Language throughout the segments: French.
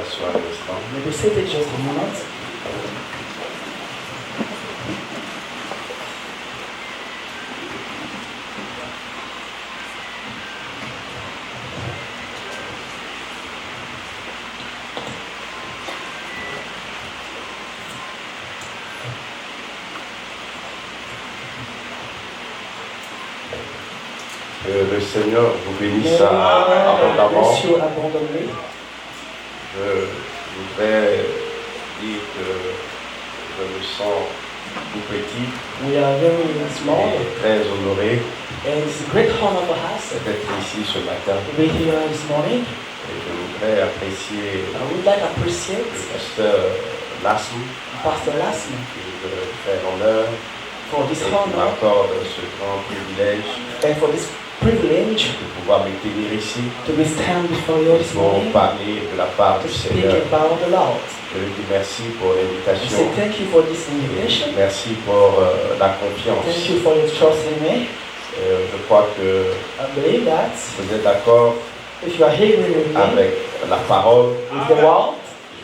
s'asseoir un instant. Maybe sit it just a moment. Que le Seigneur vous bénisse May abondamment. bless you abundantly. Je voudrais dire que je me sens tout petit We are very small, et très honoré and it's a great honor for us d'être ici ce matin. to be here this morning. Et je voudrais apprécier I would like to appreciate le pasteur Lassou Pastor Lassman qui me fait l'honneur for et this qui honor m'accorde ce grand privilège and for this privilege de pouvoir me tenir ici to be stand before you this pour morning parler de la part to du speak Seigneur. about the Lord. Je lui dis merci pour I say l'invitation. thank you for this invitation. Merci pour la Thank confiance. you for your trust in me. Je crois que I believe that vous êtes d'accord if you are here with me avec la parole. with the word,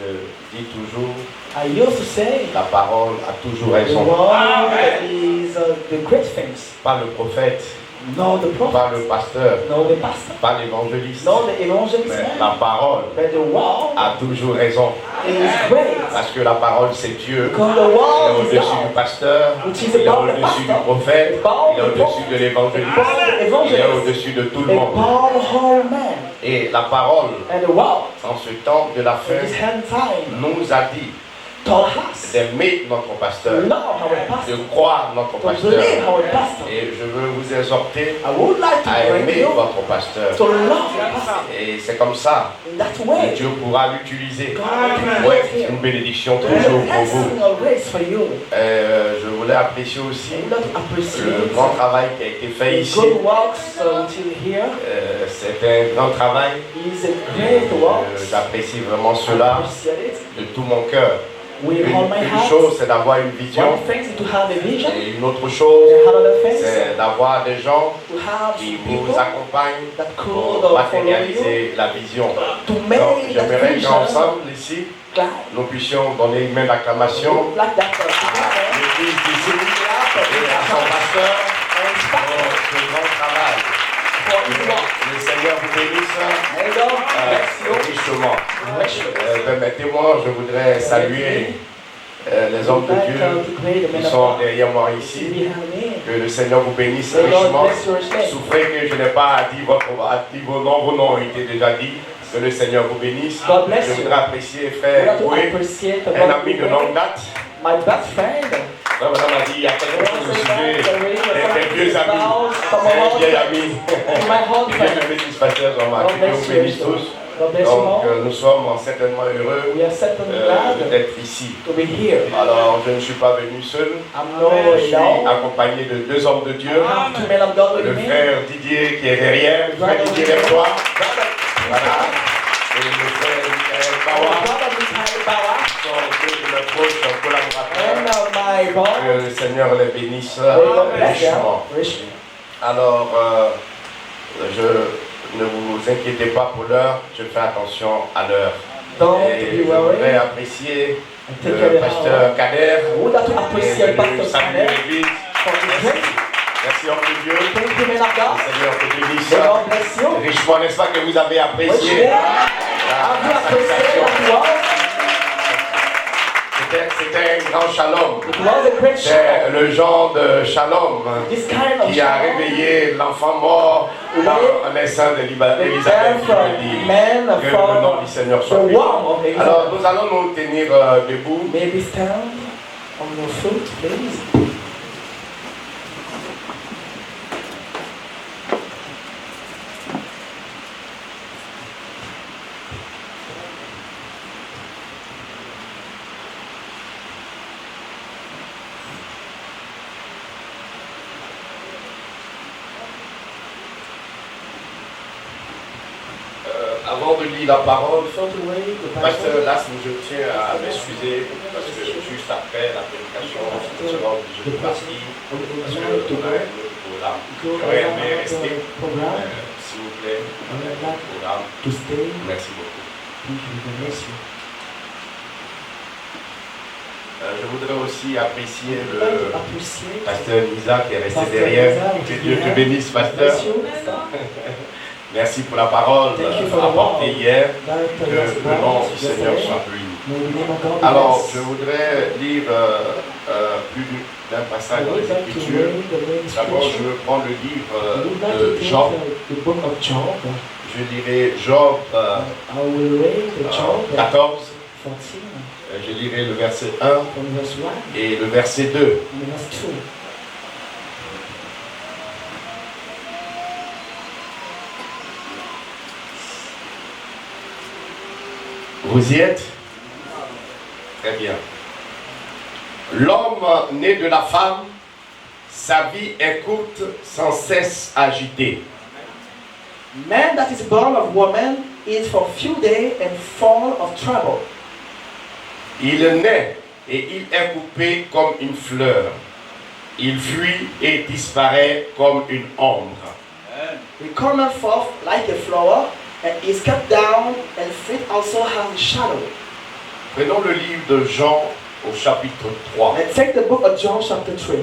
Je dis toujours, I used to say la parole a toujours the raison. word is the great things. Pas le prophète, Not the prophet, pas le pasteur, not the pastor, pas l'évangéliste. not the evangelist, Mais man, la parole but the word a toujours raison. is great. Parce que la parole c'est Dieu. Because the Il est word is au-dessus du God. pasteur, Which is il est above the au-dessus du pastor, prophète, above il est the au-dessus prophet, de l'évangéliste, above the il est evangelist, au-dessus de tout le monde. above all men. Et la parole, And the word, en ce temps de la fin, in this hand time, nous a dit told us d'aimer notre to pasteur, love our de pastor, croire notre to believe pasteur. our pastor. Et je veux vous exhorter I would like to à bring aimer you votre pasteur. to love your pastor. Et c'est comme ça In that que way, Dieu pourra l'utiliser. God can Ouais, use c'est him. une bénédiction To be a toujours pour vous. blessing always for you. Je voulais apprécier aussi I would like to le appreciate grand travail qui a été fait the ici. good works until here. C'est un grand travail. Is a great work. J'apprécie vraiment I cela appreciate it. de tout mon cœur. With all my Une heart. chose, c'est d'avoir une vision. One thing is to have a vision. Et une autre chose, And another thing c'est d'avoir des gens to have qui people vous accompagnent that pour could follow you matérialiser la vision. to Donc, make that j'aimerais vision qu'ensemble ici, glad. nous puissions donner une main d'acclamation Like that à together. l'église d'ici et à son pasteur pour ce grand travail. Le Seigneur vous bénisse richement. Permettez-moi, je voudrais saluer les hommes de Dieu qui sont derrière moi ici. Que le Seigneur vous bénisse richement. Souffrez que je n'ai pas dit vos noms. Vos noms ont été déjà dit. Que le Seigneur vous bénisse. Je voudrais apprécier frère Goué, un ami de longue date. My best friend. Madame a dit, il y a quelque chose au sujet des vieux amis. C'est un vieil ami. Que Dieu me bénisse, pasteur Jean-Marc. Que Dieu vous bénisse tous. Donc, nous sommes certainement heureux d'être ici. Alors, je ne suis pas venu seul. Je suis accompagné de deux hommes de Dieu. Le frère Didier qui est derrière. Le frère Didier derrière toi. Voilà. Et le frère Michael Bawa. Qui sont deux de mes proches collaborateurs. Que le Seigneur les bénisse richement. Alors, ne vous inquiétez pas pour l'heure, je fais attention à l'heure. Et je voudrais apprécier le pasteur Kader et saluer l'église. Merci homme de Dieu. Le Seigneur te bénisse richement, n'est-ce pas que vous avez apprécié la salutation? C'était un grand shalom. C'est le genre de shalom qui a réveillé l'enfant mort dans les seins d'Élisabeth, qui me dit que le nom du Seigneur soit béni. Alors nous allons nous tenir debout. Maybe stand on your foot, please. Avant de lire la parole, pasteur Las, je tiens à m'excuser parce que juste après la prédication, je serai obligé de partir parce qu'on a un autre programme. J'aurais aimé rester, s'il vous plaît, on a un autre programme. Merci beaucoup. Je voudrais aussi apprécier le pasteur Nisa qui est resté derrière. Que Dieu te bénisse, pasteur. Merci pour la parole apportée hier. Que le nom du Seigneur soit béni. Alors, je voudrais lire plus d'un passage dans les Écritures. D'abord, je veux prendre le livre de Job. Je lirai Job 14. Je lirai le verset 1 et le verset 2. Vous y êtes? Très bien. L'homme né de la femme, sa vie est courte, sans cesse agitée. Man that is born of woman is for few days and full of trouble. Il naît et il est coupé comme une fleur. Il fuit et disparaît comme une ombre. He cometh forth like a flower, and is cut down, and feet also have a shadow. Prenons le livre de Jean au chapitre 3. And take the book of John chapter 3.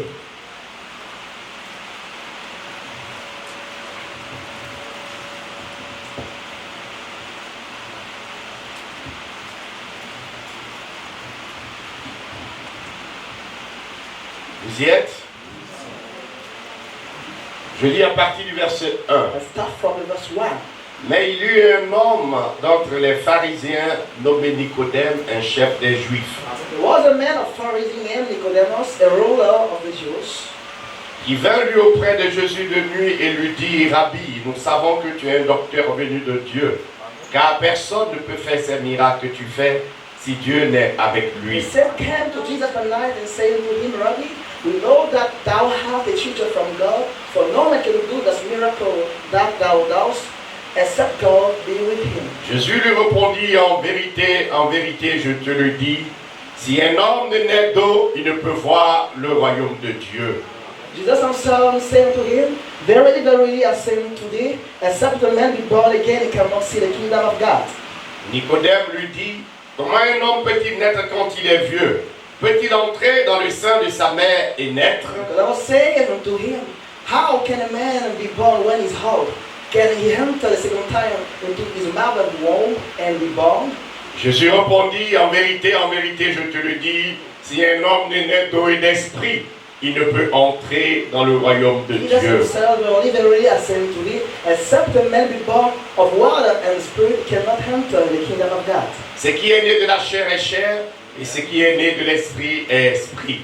Vous y êtes? Je lis à partir du verset 1. Let's start from the verse 1. Mais il y eut un homme d'entre les pharisiens nommé Nicodème, un chef des Juifs, There was a man of Pharisee named Nicodemus, a ruler of the Jews, qui vint lui auprès de Jésus de nuit et lui dit: Rabbi, nous savons que tu es un docteur venu de Dieu, car personne ne peut faire ces miracles que tu fais si Dieu n'est avec The lui. same came to Jesus at night and said to him, Rabbi, we know that thou hast a teacher from God, for no man can do this miracle that thou dost, except God be with him. Jésus lui répondit: en vérité, je te le dis, si un homme ne naît d'eau, il ne peut voir le royaume de Dieu. Jesus answered and said to him, Verily, verily, I say unto thee, except a man be born again, he cannot see the kingdom of God. Nicodème lui dit: comment un homme peut-il naître quand il est vieux? Peut-il entrer dans le sein de sa mère et naître? Nicodemus said unto him, How can a man be born when he is old? Can he enter the second time into his mother's womb and be born? Jésus répondit: en vérité, je te le dis, si un homme ne naît d'eau et d'esprit, il ne peut entrer dans le royaume de Jesus Dieu. himself, verily, verily, I say unto thee, except a man be born of water and spirit, cannot enter the kingdom of God. Ce qui est né de la chair est chair, et ce qui est né de l'esprit est esprit.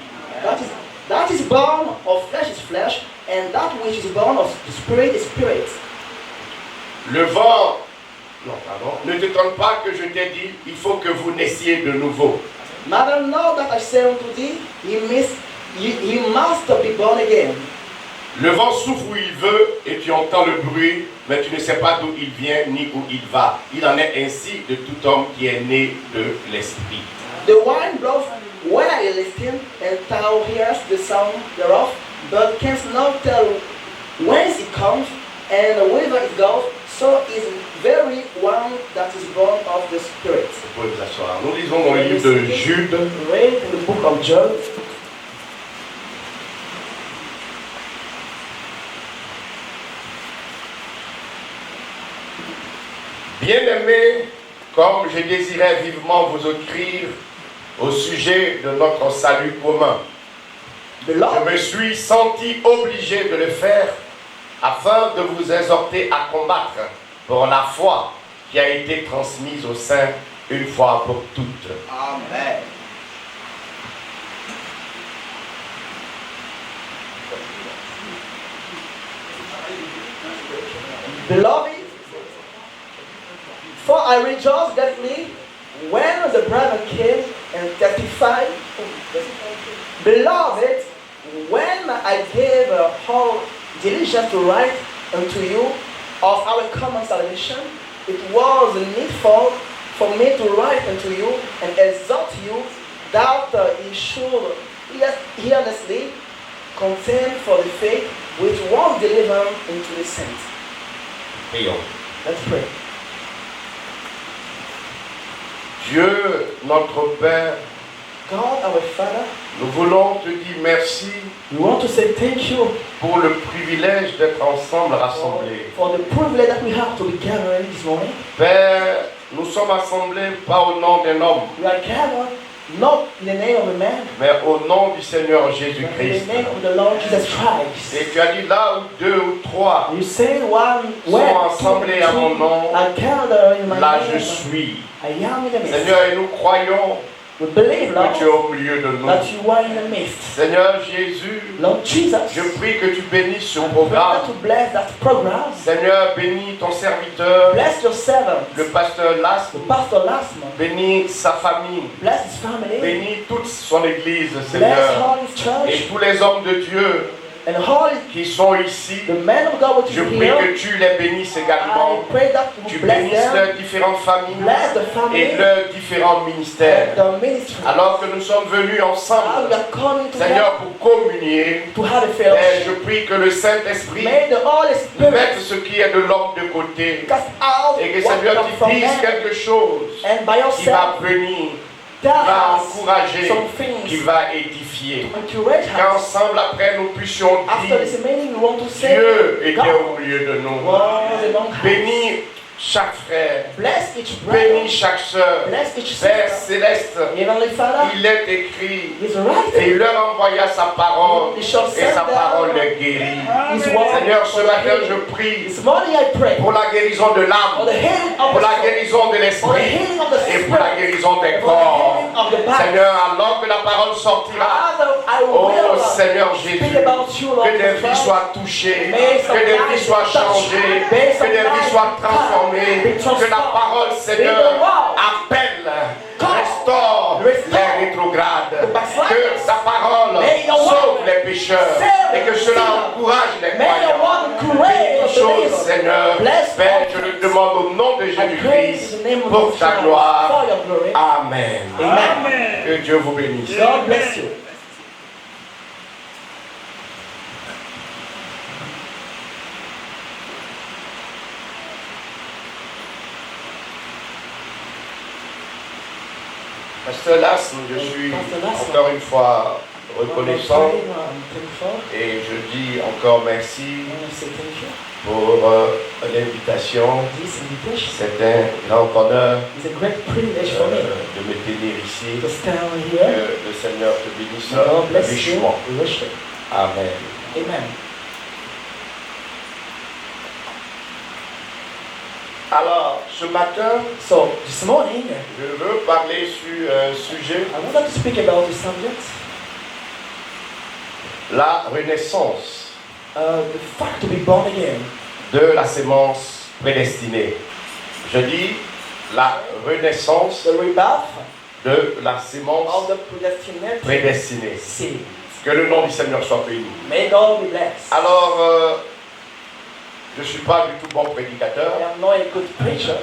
That is born of flesh is flesh, and that which is born of the spirit is spirit. Le vent, non, pardon, ne te trompe pas que je t'ai dit, il faut que vous naissiez de nouveau. Mother, know that I say unto thee, he must be born again. Le vent souffle où il veut et tu entends le bruit, mais tu ne sais pas d'où il vient ni où il va. Il en est ainsi de tout homme qui est né de l'esprit. The wind bloweth where it listeth, and thou hearest the sound thereof, but canst not tell whence it comes, and whither it goes. So is very one that is born of the Spirit. Vous pouvez vous asseoir. Nous lisons dans le livre de Jude, Read in the book of John. Bien-aimés, comme je désirais vivement vous écrire au sujet de notre salut commun, je me suis senti obligé de le faire afin de vous exhorter à combattre pour la foi qui a été transmise aux saints une fois pour toutes. Amen. Beloved, for I rejoiced greatly when the brethren came and testified. Beloved, when I gave whole diligence to write unto you of our common salvation, it was needful for me to write unto you and exhort you that ye should earnestly contend for the faith which was delivered into the saints. Prions. Let's pray. Dieu, notre Père, God, our Father, nous voulons te dire merci we want to say thank you pour le privilège d'être ensemble rassemblés. for the privilege that we have to be gathering this morning. Père, nous sommes assemblés pas au nom d'un homme, We are gathered not in the name of a man, mais au nom du Seigneur but in Jésus-Christ. the name of the Lord Jesus Christ. Et tu as dit là où deux ou trois You say one sont where assemblés à mon nom, are gathered in my là je name. suis. I am in the midst. Seigneur, et nous croyons We believe, que Lord, tu es au milieu de nous. that you are in the midst. Seigneur Jésus, Lord Jesus, je prie que tu bénisses ce I pray programme. that you bless that program. Seigneur, bénis ton serviteur, Bless your servant, le pasteur Las, the pastor Lasman. bénis sa famille, Bless his family. bénis toute son église, Bless Seigneur, all his et church tous les hommes de Dieu and all qui sont ici. the men of God which Je is prie here. que tu les bénisses également. I pray that Tu you bless bénisses them, leurs différentes familles bless the family et leurs différents ministères. and the ministry. Alors que nous sommes venus Now ensemble, we are coming together Seigneur, pour communier, to have a et fellowship. je prie que le Saint-Esprit May the Holy Spirit mette ce qui est de l'homme de côté cast out et que what Seigneur comes tu from dises man, quelque chose and by qui yourself va bénir, qui tell va us encourager, some qui things va édifier. to encourage us. Qu'ensemble après nous puissions After dire this meeting, we want to say, Dieu était God au milieu de nous. was among us. Bénis chaque frère, Bless each brother, bénis chaque sœur. bless each Père sister. céleste, Heavenly Father, il est écrit His et writing, il leur envoya sa parole He shall et send sa parole down les guérit. His word. Seigneur, ce for matin healing. je prie This morning I pray pour la guérison de for l'âme, the healing of pour the la soul, guérison de for the l'esprit healing of the et pour la spirit, guérison des for the corps. healing of the body. Seigneur, alors que la parole sortira, Father, I oh will Seigneur speak Jésus, about you, Lord que des vies Jesus. soient touchées, May some que des vies lives soient touched. changées, May que some des vies lives soient transformées, be transformed. que la parole, Seigneur, May the word appelle, call, restaure restore les rétrogrades, the backsliders. que sa parole May your sauve word les pécheurs save et que the cela sinner. encourage les May your croyants. word create Bénis the choses, believer. Seigneur, Bless Père, all je le things. demande au nom de I praise Jésus-Christ the name of pour the ta Son, gloire. for your glory. Amen. Amen. Que Dieu vous bénisse. God bless you. Pasteur Las, je suis encore une fois reconnaissant et je dis encore merci pour l'invitation. C'est un grand honneur It's a great privilege for me de me tenir ici. to stand Que here. le Seigneur te bénisse God bless you. richement. Richly. Amen. Amen. Alors, ce matin, So this morning, je veux parler sur un sujet, I wanted to speak about the subject, la renaissance the fact to be born again. de la sémence prédestinée. Je dis la renaissance The rebirth de la of sémence the predestinated prédestinée. seed. Que le nom du Seigneur soit béni. May God be blessed. Alors, je ne suis pas du tout bon prédicateur. I am not a good preacher.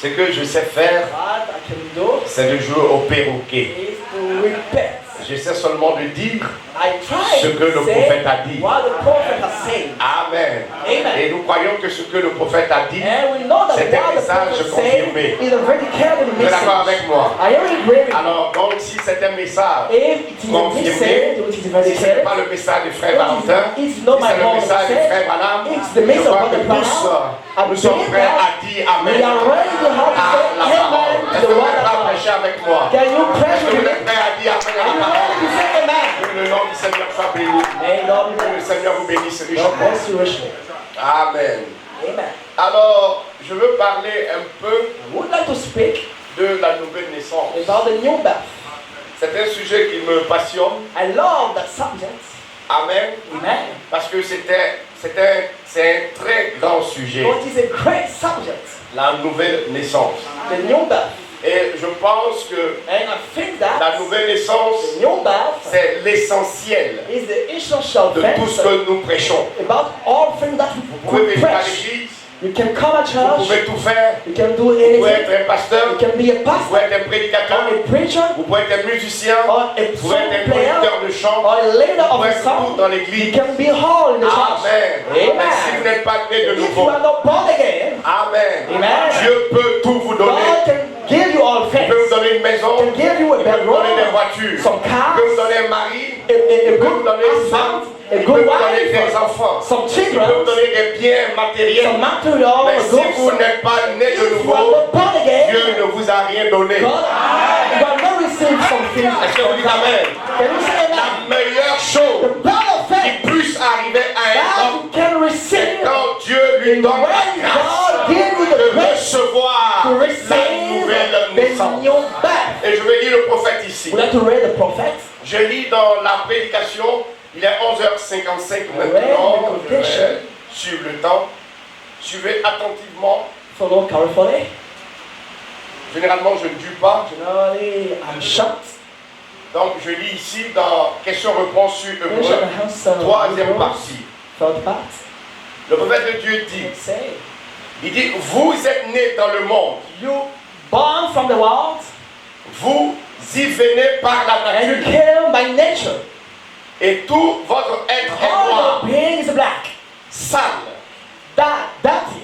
Ce que je sais faire, What I can do c'est de jouer au perroquet. is to repent. J'essaie seulement de dire I try ce que to le say prophète a dit. what the prophet has said. Amen. Amen. Et nous croyons que ce que le prophète a dit, And we know that c'est un what the message prophet confirmé. said is a very careful Vous êtes d'accord message. avec moi? I am agree with you. Alors, donc, si c'est un message, If it is a confirmé, message which is very si ce n'est careful, pas le message du frère Valentin, it's si not my c'est le own message du message, frère Branham, it's the je message crois of que the tous, Branham. nous sommes prêts à dire Amen we are ready to have à to say la parole. amen to Est-ce the que vous word êtes of prêts à God. prêcher avec moi? Can you pray Est-ce que with vous me? êtes prêts à dire Amen à Are la you ready parole? to say amen? Que le nom du Seigneur soit béni. May God be Que le blessed. Seigneur vous bénisse God richement. bless you richly. Amen. Amen. Alors, je veux parler un peu I would like to speak de la nouvelle naissance. about the new birth. C'est un sujet qui me passionne. I love that subject. Amen. Amen. Parce que c'est un très grand sujet. So it is a great subject. La nouvelle naissance. The new birth. Et je pense que And I think that la nouvelle naissance, the new birth c'est l'essentiel is the essential de tout ce fact que nous prêchons. about all things that Vous we pouvez could venir à preach. l'église, You can come at vous church, pouvez tout faire. you can do Vous pouvez anything, être un pasteur, you can be a vous pastor, pouvez être un prédicateur, or a preacher, vous pouvez être un musicien, or a vous pouvez song être un player, producteur de chant, or a leader vous of pouvez a être tout song. dans You l'église. can be all in the church. Amen. Mais si vous Amen. n'êtes pas né de If you nouveau, are not born again, Amen. Amen. Dieu peut tout vous donner. God can give you all Il peut vous things. donner maison, can give you a il peut vous donner des bedroom, voitures, some il cars, peut vous donner un mari, a il peut vous good donner une femme, husband, a il peut good vous donner des wife, enfants, some il peut vous children, donner des biens matériels. some material, Mais a si vous goods. n'êtes pas né de If you are nouveau, not born again, Dieu ne vous a rien donné. God, you have not received something. Est-ce que vous dites Amen? Can you say La amen? meilleure chose The blood of qui faith puisse arriver à un that homme, you can c'est receive quand Dieu lui donne la when grâce God gives you de the grace recevoir to la receive nouvelle the naissance. new birth. Et je vais lire le prophète ici. We have to read the prophet. Je lis dans la prédication, il est 11h55 read maintenant, the je vais quotation. suivre le temps. Suivez attentivement. Follow carefully. Généralement, je ne dure pas. Generally, I'm shocked. Donc, je lis ici dans question-réponse sur Hébreu, Question and answer. troisième partie. Third part. Le prophète de Dieu dit, It say, il dit, vous êtes nés dans le monde, you born from the world vous y venez par la and you nature, came by nature. et tout votre être est All noir, your being is black, sale, dirty,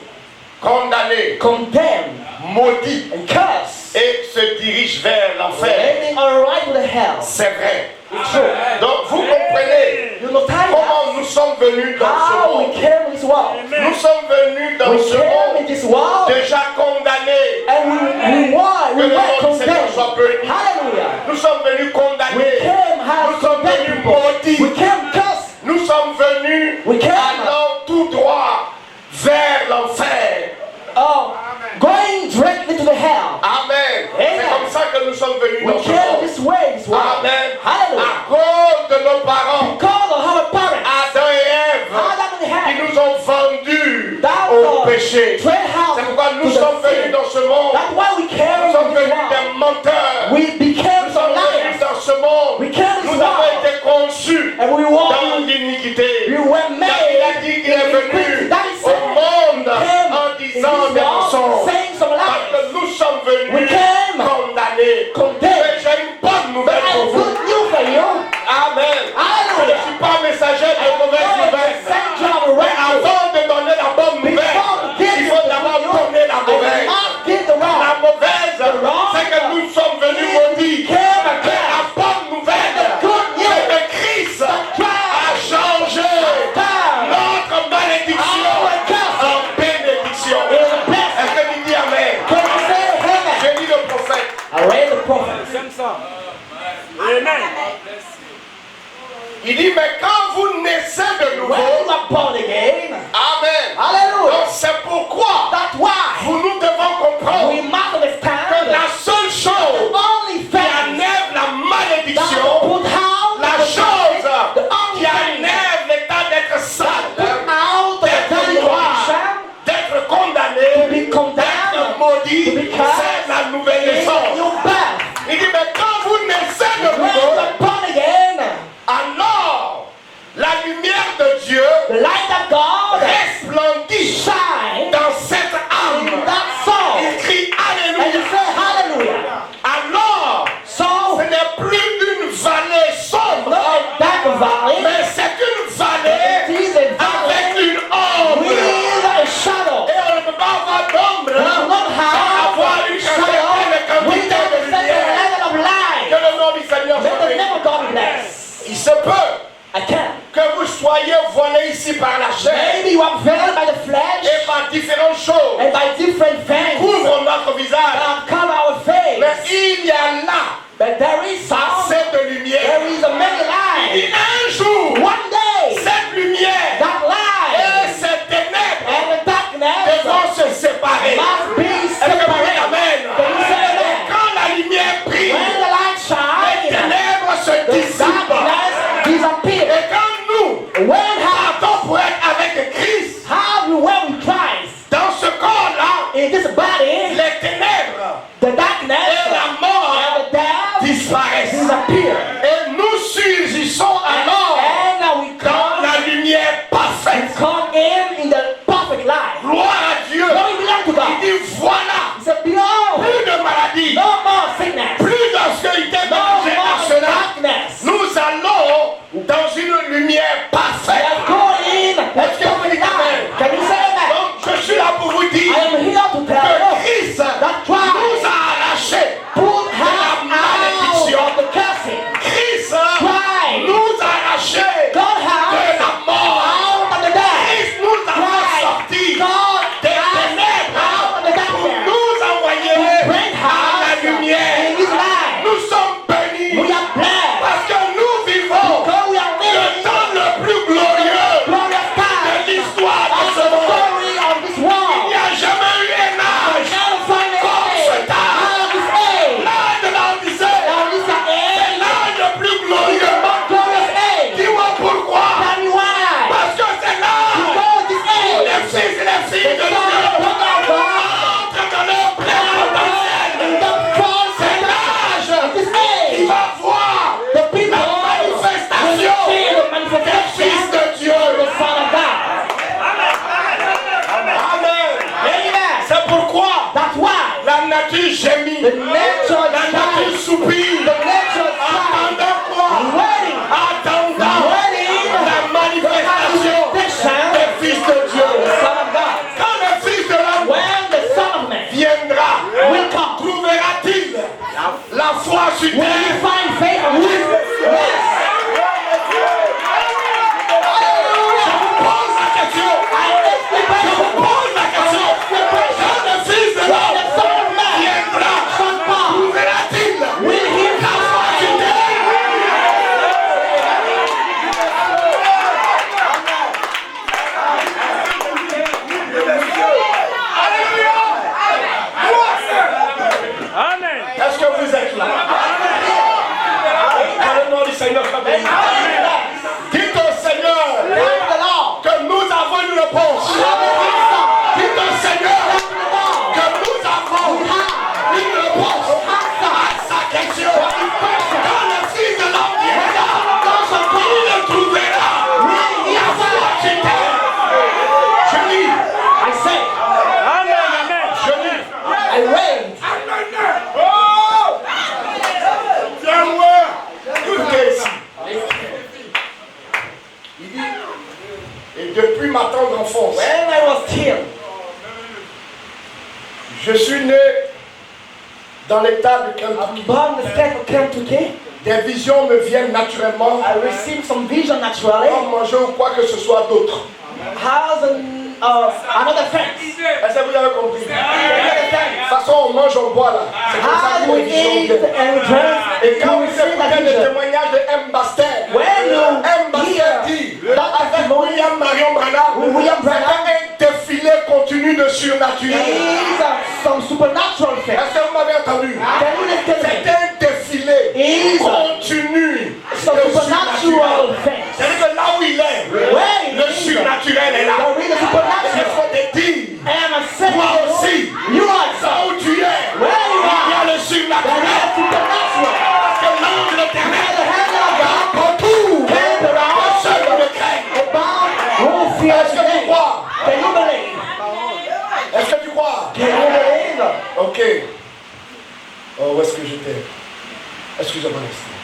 condamné, condemned, maudit, and cursed. et se dirige vers l'enfer. Aiming all right to the hell. C'est vrai. It's true. Donc, vous comprenez You know comment nous sommes venus dans ce how we monde. came in this world. Nous sommes venus dans We ce came in monde this world déjà condamnés. and we Que le were nom du Seigneur condemned. soit béni. Hallelujah. Nous sommes venus We condamnés. came Nous as sommes condemned venus people. maudits. We came cursed. Nous sommes venus We came. allant tout droit vers l'enfer. Oh, going directly to the hell. Amen. Amen. C'est comme ça que nous sommes venus We dans ce came monde. this way, this world. Amen. Hallelujah. À cause de nos parents, Because of our parents, Adam et Ève, Adam and qui Eve, nous ont vendus that au péché. trade house C'est pourquoi nous to the sommes venus sin. dans ce monde. That's why we came Nous sommes to this venus world. des menteurs. We became Nous some sommes venus liars. dans ce monde. We came to Nous this avons world. été conçus And we dans walked. l'iniquité. We were David made a dit qu'il est in venu iniquity. That is au monde came en in disant this des world, mensonges. saying some Parce lies. que nous sommes We venus came condamnés. condemned. Mais j'ai une bonne But nouvelle I pour have vous. good news for you. Amen. Je ne Hallelujah. suis pas messager de mauvaise nouvelle. Mais avant de donner la bonne nouvelle, il faut d'abord donner la mauvaise. La mauvaise, c'est que nous sommes venus maudits. Mais la bonne nouvelle, c'est que Christ a changé notre malédiction en bénédiction. Est-ce que tu dis Amen? J'ai lu le prophète. I read the prophet. Il dit, mais quand vous naissez de When nouveau, you are born again, Amen. hallelujah. Donc c'est pourquoi That's why nous devons comprendre we must que understand la seule chose only qui faith enlève la that malédiction, put out la chose the only qui thing enlève l'état d'être sale, out the d'être dirty noir, condition, d'être condamné, to be condemned, d'être maudit, to be cursed, c'est la nouvelle is naissance. new birth. Il dit, mais quand vous naissez de When you nouveau, are born again, alors la lumière de Dieu the light of God resplendit shine dans cette âme. in that soul. Il crie And you Alléluia. say hallelujah. Alors, So, ce n'est plus une vallée sombre, not a dark valley, mais c'est une vallée it is a avec valley une ombre. with a shadow. Et on ne peut pas avoir d'ombre We do not sans have avoir une certaine shadow quantité without de a certain lumière. level of light. Que le nom du Seigneur Let soit the béni. name of God be blessed. Il se peut I can. que vous soyez voilés ici par la chair Maybe you are veiled by the flesh et par différentes choses and by different things couvrent notre visage. that cover our face. Mais il y a là But there is some, assez de lumière. there is a many Et light. un jour, One day, cette lumière that light et ces ténèbres and the darkness devront se séparer. must be Est-ce que vous dites separated. Amen? Can you say Et amen? quand la lumière brille, When the light les shines, ténèbres se the dissipent. darkness disappears. Et quand nous When partons pour être avec Christ, have you were with Christ dans ce corps-là, in this body, les ténèbres the darkness et la mort and the death disparaissent. disappear. Et nous surgissons alors And now we dans come, la lumière parfaite. come in the perfect light. Gloire à Dieu. Glory belong to Il God. dit voilà, He said, behold, plus de maladie, no more sickness, plus d'obscurité no dans more cela. darkness. Nous allons dans une lumière We parfaite. are going Est-ce que vous perfect dites light. amen? Can you say amen? Donc je suis là pour vous dire I am here to tell que you Christ that nous Christ a arrachés put de la la foi sur Will you terre? find favor? Yes. Pose la question. Je vous pose la question. Quand le Fils de l'homme viendra, trouvera-t-il la foi sur terre? Amen. Est-ce que vous êtes là? Dans le nom du Seigneur, dites au Seigneur que nous avons une réponse. Dites au Seigneur que nous avons une réponse à sa question. Quand le Fils de l'homme viendra, il le trouvera. La foi sur terre. Je lis. I say, Amen. Amen. Je lis. I wait. Écoutez ici. Il dit, et depuis ma tendre enfance, When I was still, je suis né dans l'état de Kentucky. born in the state of Kentucky, Des visions me viennent naturellement, I received some vision naturally. sans manger ou quoi que ce soit d'autre. How's another friend? Est-ce que vous avez compris? De Another friend. toute façon, on mange, on boit là. C'est comme ça How que we les visions eat viennent. and drink, Et quand you vous receive that écoutez le vision. témoignage de M. Baster, When you M. Baster hear dit, that avec testimony, William Marion Branham, William Branham, c'était un défilé continu de surnaturel. is some supernatural thing. Est-ce que vous m'avez entendu? Can you listen to C'est me? un défilé Is continu some de supernatural surnaturel. thing. C'est-à-dire que là où il est, Where le is surnaturel est là. there is a Il supernatural? faut te dire, And I'm saying, toi aussi, you are là où tu es, where you il y a are. le There is surnaturel. a supernatural. Parce que l'ange de Where l'éternel the hand of va God partout. hand Que around seul le craigne. about who fears Est-ce que tu Him. crois? Can you believe? Est-ce que tu crois? Can you believe? Ok. Oh, où est-ce que j'étais? Excusez-moi un instant.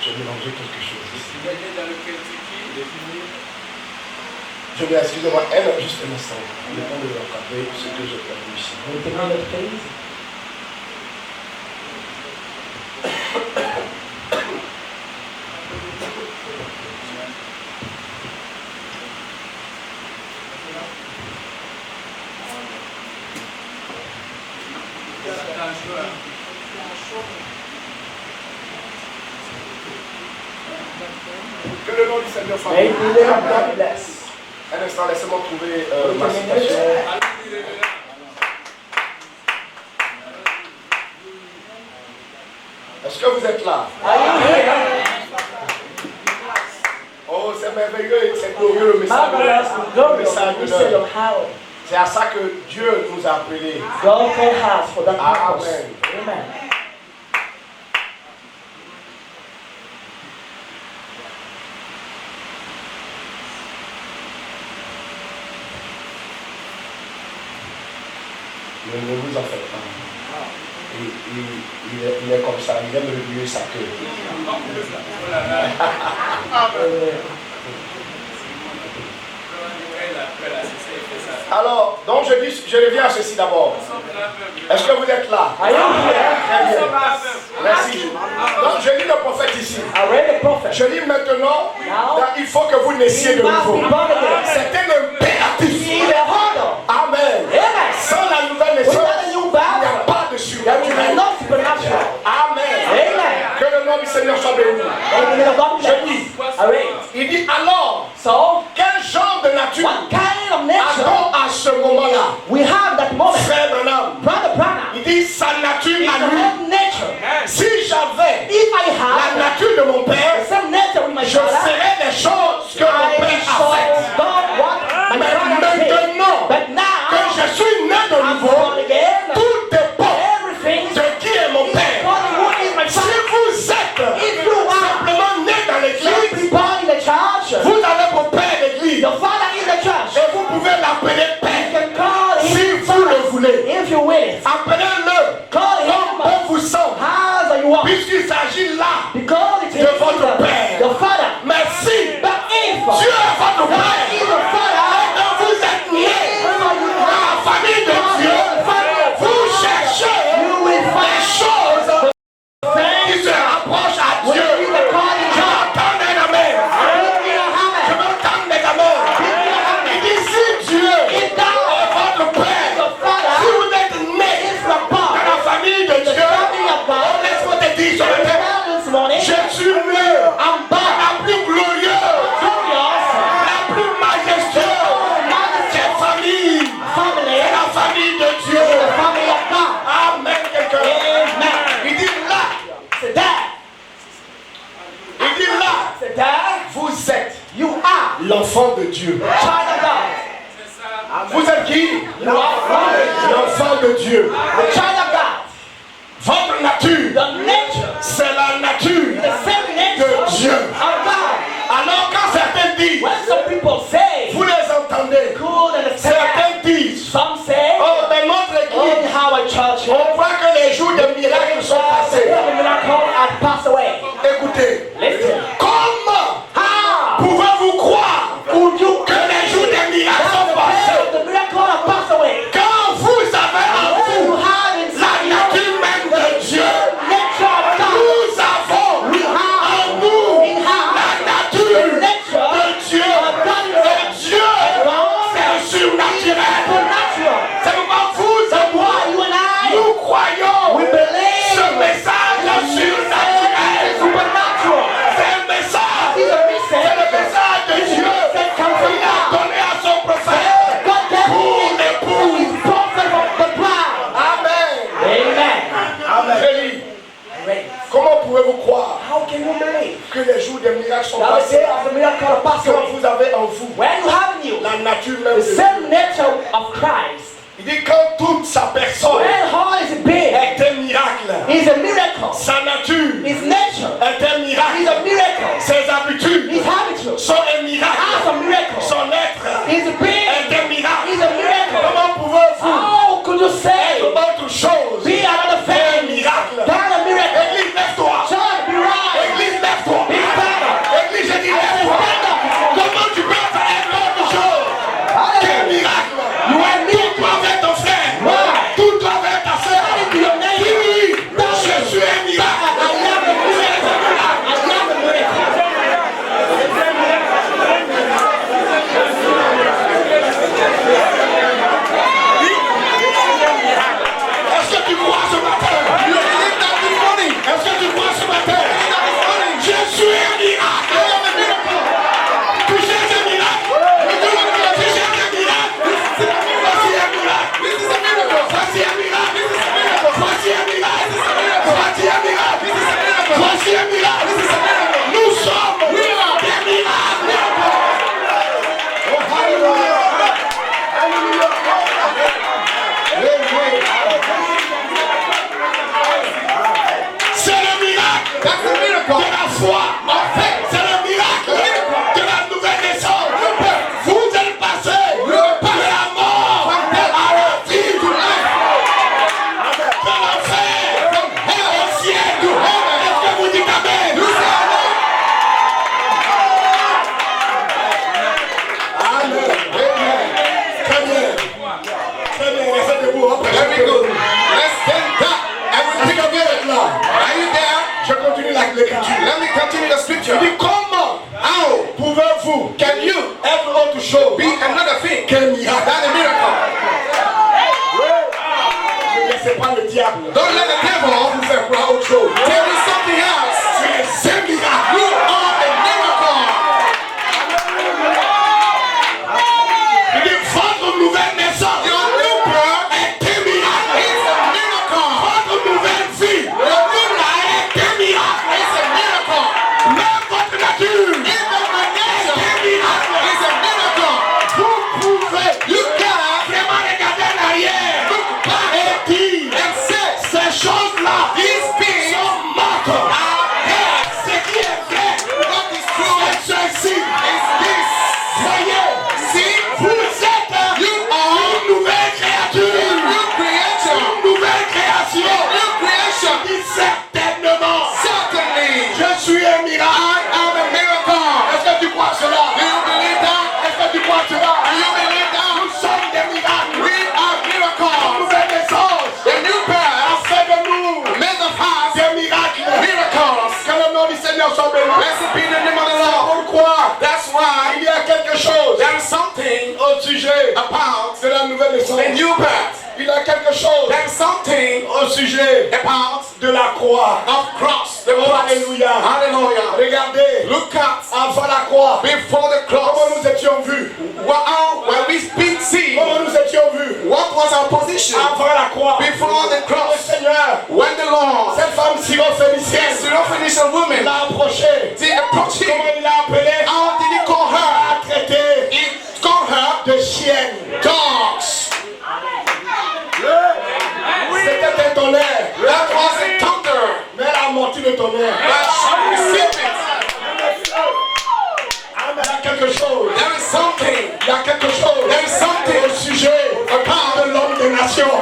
J'ai mélangé quelque chose ici. Je vais, excusez-moi, juste un instant. Le temps de rattraper ce que j'ai perdu ici. Wait a minute, please. Que le nom du Seigneur soit May béni. the name of God bless. Un instant, laissez-moi trouver Wait ma a citation. minute. Est-ce que vous êtes là? Are you here? Oh, c'est merveilleux et c'est glorieux le message. Marvelous and Le glorious message de message l'heure. of how C'est à ça que Dieu nous a appelés. God called us for that purpose. Amen. Amen. Ne vous en faites pas. Il est comme ça, il aime remuer sa queue. Alors, donc je reviens à ceci d'abord. Est-ce que vous êtes là? Are you here? Très bien. Merci. Donc je lis le prophète ici. I read the prophet. Je lis maintenant, il faut que vous naissiez de You must nouveau. be born again. C'est un impératif. See the order. Amen. Amen. Sans la nouvelle naissance, Without a new il n'y a birth, pas de there is surnaturel. no supernatural. Amen. Amen. Que le nom du Seigneur soit béni. May the name of God bless. Je lis. I read. Il dit alors, So, quel genre de nature what kind of nature a-t-on à ce moment-là? we have that moment? Frère Branham, Brother Branham, il dit sa nature in à the lui. whole nature. Si j'avais If I la had nature de mon the père, same nature with my je father, ferais les choses que mon I père a shall faites. do what my Mais father did. maintenant But que now, je suis né de I'm nouveau, born again. tout dépend Everything de qui est mon is père. according to who is my Si father. vous êtes If you are simplement né dans l'église, simply born in the church, vous allez vous père l'église your father is the church. et vous pouvez l'appeler You père. can call Si him vous le voulez, if you will it. appelez-le Call comme him on vous semble, as you want. puisqu'il s'agit là. Because it is De votre père. the father. Mais si But if Dieu est votre God père, is the father, quand vous êtes né dans la famille de Dieu, vous cherchez you will les find choses l'enfant de Dieu. Child of God. Vous êtes qui? L'enfant de Dieu. The child of God. Votre nature, The nature. c'est la nature The same nature de Dieu. of God. Alors quand certains disent, When some people say, vous les entendez, good and certains disent, some say, oh, mais notre oh, église, how a church on voit que les jours de miracles sont passés. the miracle had passed away. Écoutez, Listen. comment How pouvez-vous croire could you que les jours des miracles sont passés the miracle had passed away? quand vous avez en When you vous have inside la nature même de Dieu? nature of God, Nous avons en nous la nature de Dieu. Et Dieu, c'est le surnaturel. supernatural. C'est pourquoi vous et moi, You and I, nous croyons we believe ce message surnaturel. supernatural. C'est un message. It's a C'est message. le message de Dieu. Il a donné à son prophète God gave pour his l'épouse. prophet of the bride. Amen. Amen. Je lis, comment pouvez-vous croire How can you believe? que les jours des miracles sont Now the passés day of the miracle had passed quand away. vous avez en vous When you have in you la nature même the de Dieu? same nature of Christ, Il dit quand toute sa personne when all is big, est un miracle, is a miracle. sa nature His nature est un is miracle, a miracle. ses habitudes His habitude sont un is miracle, a miracle. son être His being est un miracle. is a miracle. Comment pouvez-vous How could you say être autre chose be another qu'un thing miracle? than a miracle? Église, lève-toi. Church, be right. Église, lève-toi. Be stand Église, je dis lève-toi. Comment tu peux faire autre chose qu'un miracle? You are me. Tout doit avec ton frère. Tout doit avec ta soeur. Oui, je suis un miracle. I am a miracle. I am a miracle. Est-ce que tu crois ce matin? Est-ce que tu crois ce matin? Je suis un miracle. Tu cherches un miracle? Tu cherches un miracle? Voici un miracle. Voici un miracle. Voici un miracle. Voici un miracle. Voici un miracle. Nous sommes des miracles. Oh, hallelujah. C'est le miracle de la foi. En fait, c'est le miracle de la nouvelle naissance. Vous êtes passé de la mort à la vie, de l'enfer au ciel. Est-ce que vous dites amen? Amen. Très bien. Très bien. Restez debout. Very good. Let's stand up and we pick up it. Are you there? Je continue l'écriture. Let me continue the scripture. Il dit comment How pouvez-vous can you être autre chose be another thing qu'un miracle? than a miracle? Ne laissez pas le diable Don't let the devil vous faire croire autre chose. tell you something else. C'est un miracle. You are a miracle. Il dit votre nouvelle naissance Your new birth est un miracle. is a miracle. Votre nouvelle vie Your new life est un miracle. is a miracle. Même votre nature Even my est nature un miracle. is a miracle. Vous pouvez You can vraiment regarder en arrière et dire and say ces choses-là these things sont mortes. are dead. Ce qui est vrai, What is true c'est ceci. is this. Voyez, See, vous êtes you are une nouvelle créature. a new creation. Une nouvelle création. New creation. Dit certainement, Certainly, je suis un miracle. I am a miracle. Est-ce que tu crois cela? Do you believe that? Est-ce que tu crois cela? Do you believe Nous that? sommes des miracles. We are miracles. Nouvelle naissance. The new birth A fait de nous made of us des miracles. miracles. Que le nom du Seigneur soit béni. Blessed be the name of the Lord. Pourquoi? That's why Il y a quelque chose there is something au sujet about de la nouvelle naissance. the new birth. Il y a quelque chose There is something au sujet about de la croix. of cross. The Oh, cross. alléluia. Hallelujah. Regardez, Look at avant la croix, before the comment cross. nous étions vus. Wow, when we speak, see Comment nous étions vus. what was our position Avant la croix. before the Le cross. Seigneur, When the Lord, cette femme the syrophénicienne, Syrophoenician woman, l'a approché. the approaching, Comment il l'a appelé? how did he call her? A traité sorti le tonnerre. But receive it. Il y a quelque chose. There is something. Il y a quelque chose. There is something. Au sujet de l'homme des nations. A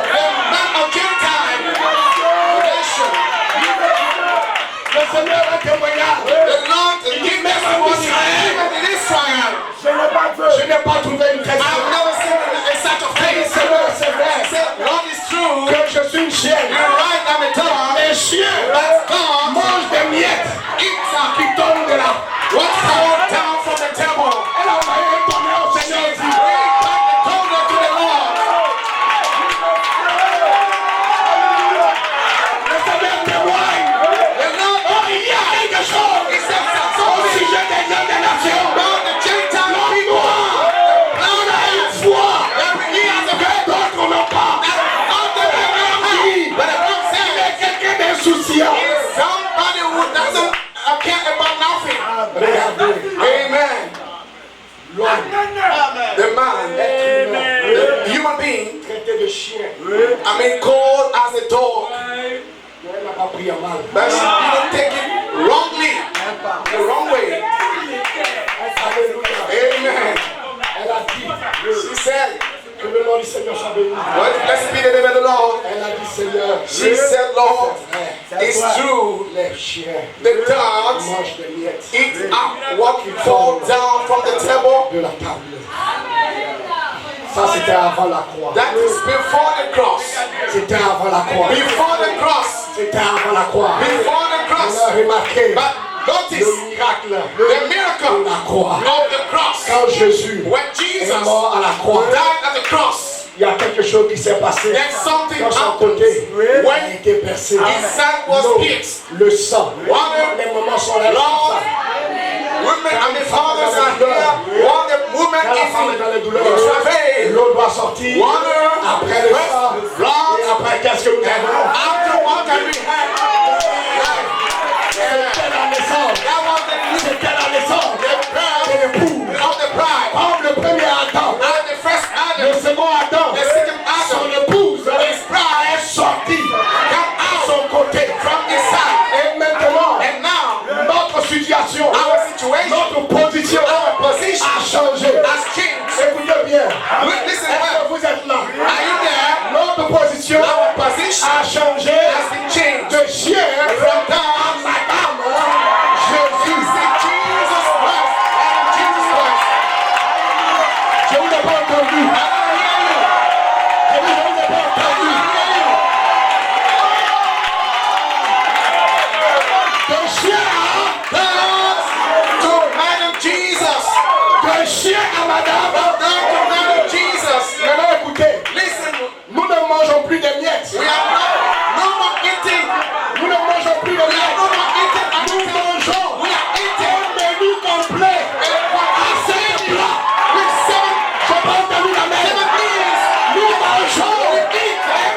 man of Gentile. Nation. Le Seigneur a témoignage. The Lord give me even in Israel. Je n'ai pas trouvé une question. I've never seen a such a Le face. Seigneur, c'est vrai. He said, Lord is true. Que je suis une chienne. You're right, I'm a dog. Les chiens But God mangent des miettes eats qui tombent de là. what's poured down from the temple. Elle a envoyé un tonnerre au Seigneur Bring dit. back the thunder to the Lord. Le Seigneur témoigne. The Lord, Oh, il y a quelque chose. he said Au something sujet des hommes des nations. about the Gentile L'homme people. noir. On a une foi. He has a Que d'autres n'ont pas. But the Lord Il said, est quelqu'un d'insouciant. is somebody who doesn't care about nothing. Amen. The man, the human being, Traité de chien. called as a dog. Mais elle n'a pas pris à mal. But she didn't take it wrongly, the wrong way. Amen. Elle a dit She said, que le nom du Seigneur soit béni. well, blessed be the name of the Lord. Elle a dit Seigneur. She said, Lord, it's vrai. true. Les chiens The dogs mangent des miettes eat up what fall down from the table. de la table. Ça c'était avant la croix. That is before the cross. C'était avant la croix. Before the cross. C'était avant la croix. Before the On a cross. remarqué But notice le miracle the de miracle la croix. of the cross. Quand Jésus When est Jesus mort à la croix, died at the cross, il y a quelque chose qui s'est passé. there's something Dans son happened. côté, il a When été percé. his side was L'eau, pierced, le sang. Water, Les moments sont là. Lord, women and the fathers are here. While the woman Quand la femme est dans les is douleurs, in travail, l'eau doit sortir. water, Après le sang, blood, et après qu'est-ce que nous avons? after what can we have? C'était la naissance. That was the C'était la naissance. birth Et l'époux. of the bride. Comme le premier Adam, And the first le Adam, second Adam, the second son Adam, épouse his bride est sortie come à out son côté. from his side. Et maintenant, And now, notre situation, our situation, notre position our position a changé. has changed. Écoutez bien. Listen Est-ce well. que vous êtes là? Are you there? Notre position Our position a changé has been changed. de chien From à down, madame you Jésus. see Jesus Christ and Jesus Christ. Je vous ai pas entendu. I don't hear you. Je vous ai pas I entendu. don't hear you. De chien Down to Madam Jesus. de chien à madame. Down to Madam Jesus. Maintenant écoutez, Listen, nous ne mangeons plus de miettes. we are no more eating. Nous ne mangeons plus de We are miettes. no more eating Nous anything. mangeons We are eating un menu complet. À sept plats. with seven Je n'ai pas entendu la même. meals. Nous mangeons un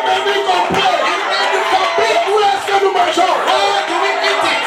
menu complet. And then you complete. Et où est-ce que nous mangeons? Where do we eat it?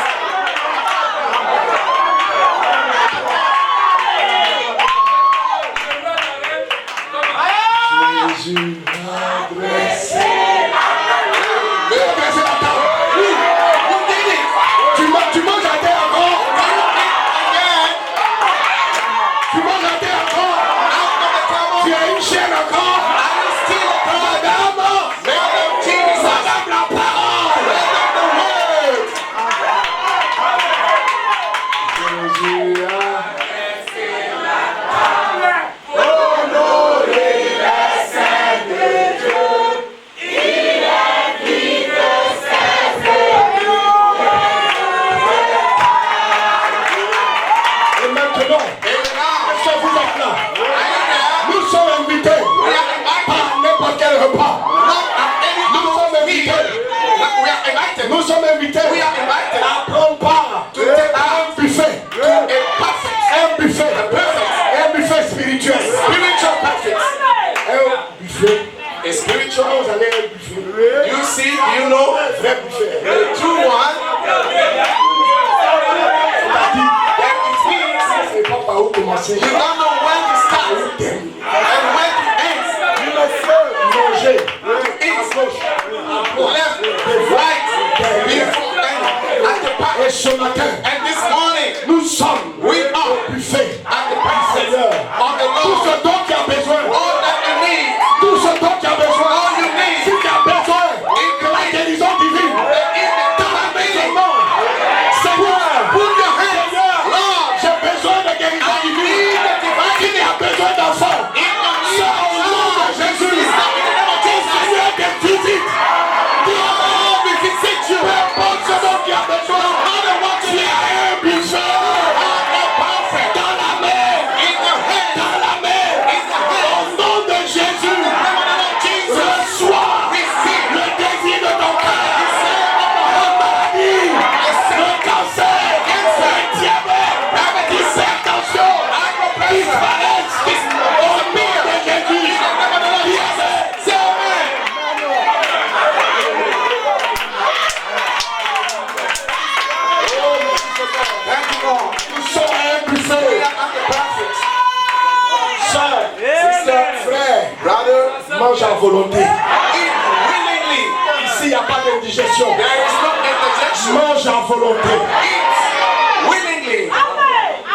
à volonté. Eat willingly. Ici, il n'y a pas d'indigestion. There is no interjection. Mange à volonté. Eat willingly.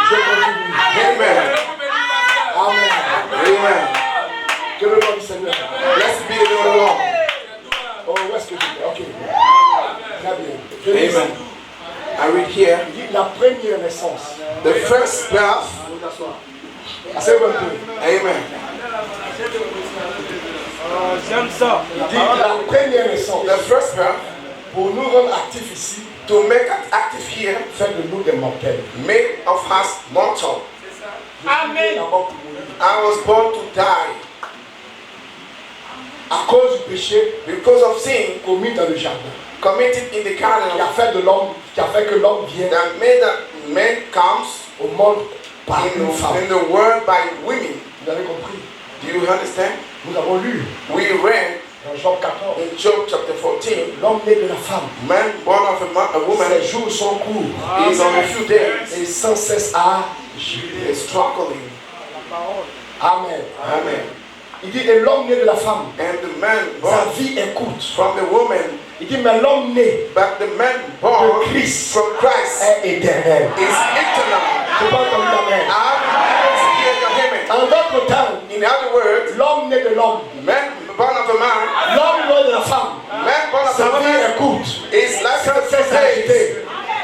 Je continue. Amen. Amen. Amen. Que le nom du Seigneur. Blessed be the name of the Lord. Oh, où est-ce que j'étais? Ok. Très bien. Je lis Amen. I read here. Il dit la première naissance. The first birth. C'est un peu. Amen. J'aime ça. Il dit la première naissance. The first birth. Pour nous rendre actifs ici, To make us active here. fait de nous des mortels. Made of us mortal. Amen. D'abord pour mourir. I was born to die À cause du péché because of sin commis dans le jardin. committed in the garden Qui a fait de l'homme, qui a fait que l'homme vienne that made that man comes au monde par in une femme. the world by women. Vous avez compris? Do you understand? Nous avons lu We read dans Job 14. in Job chapter 14, L'homme né de la femme. man born of a woman Ses jours sont courts is on a few days et sans cesse à is struggling. Amen. Amen. Il dit, et l'homme né de la femme, And the man sa born vie est courte. from the woman, Il dit, mais l'homme né but the man born de Christ from Christ est éternel. is eternal. Je pas entendu l'amen. Amen. En d'autres termes, In other words, l'homme né de l'homme, man born of a man, l'homme né de la femme, man born of sa a vie woman est courte. is like Sans a cesse few agité. days.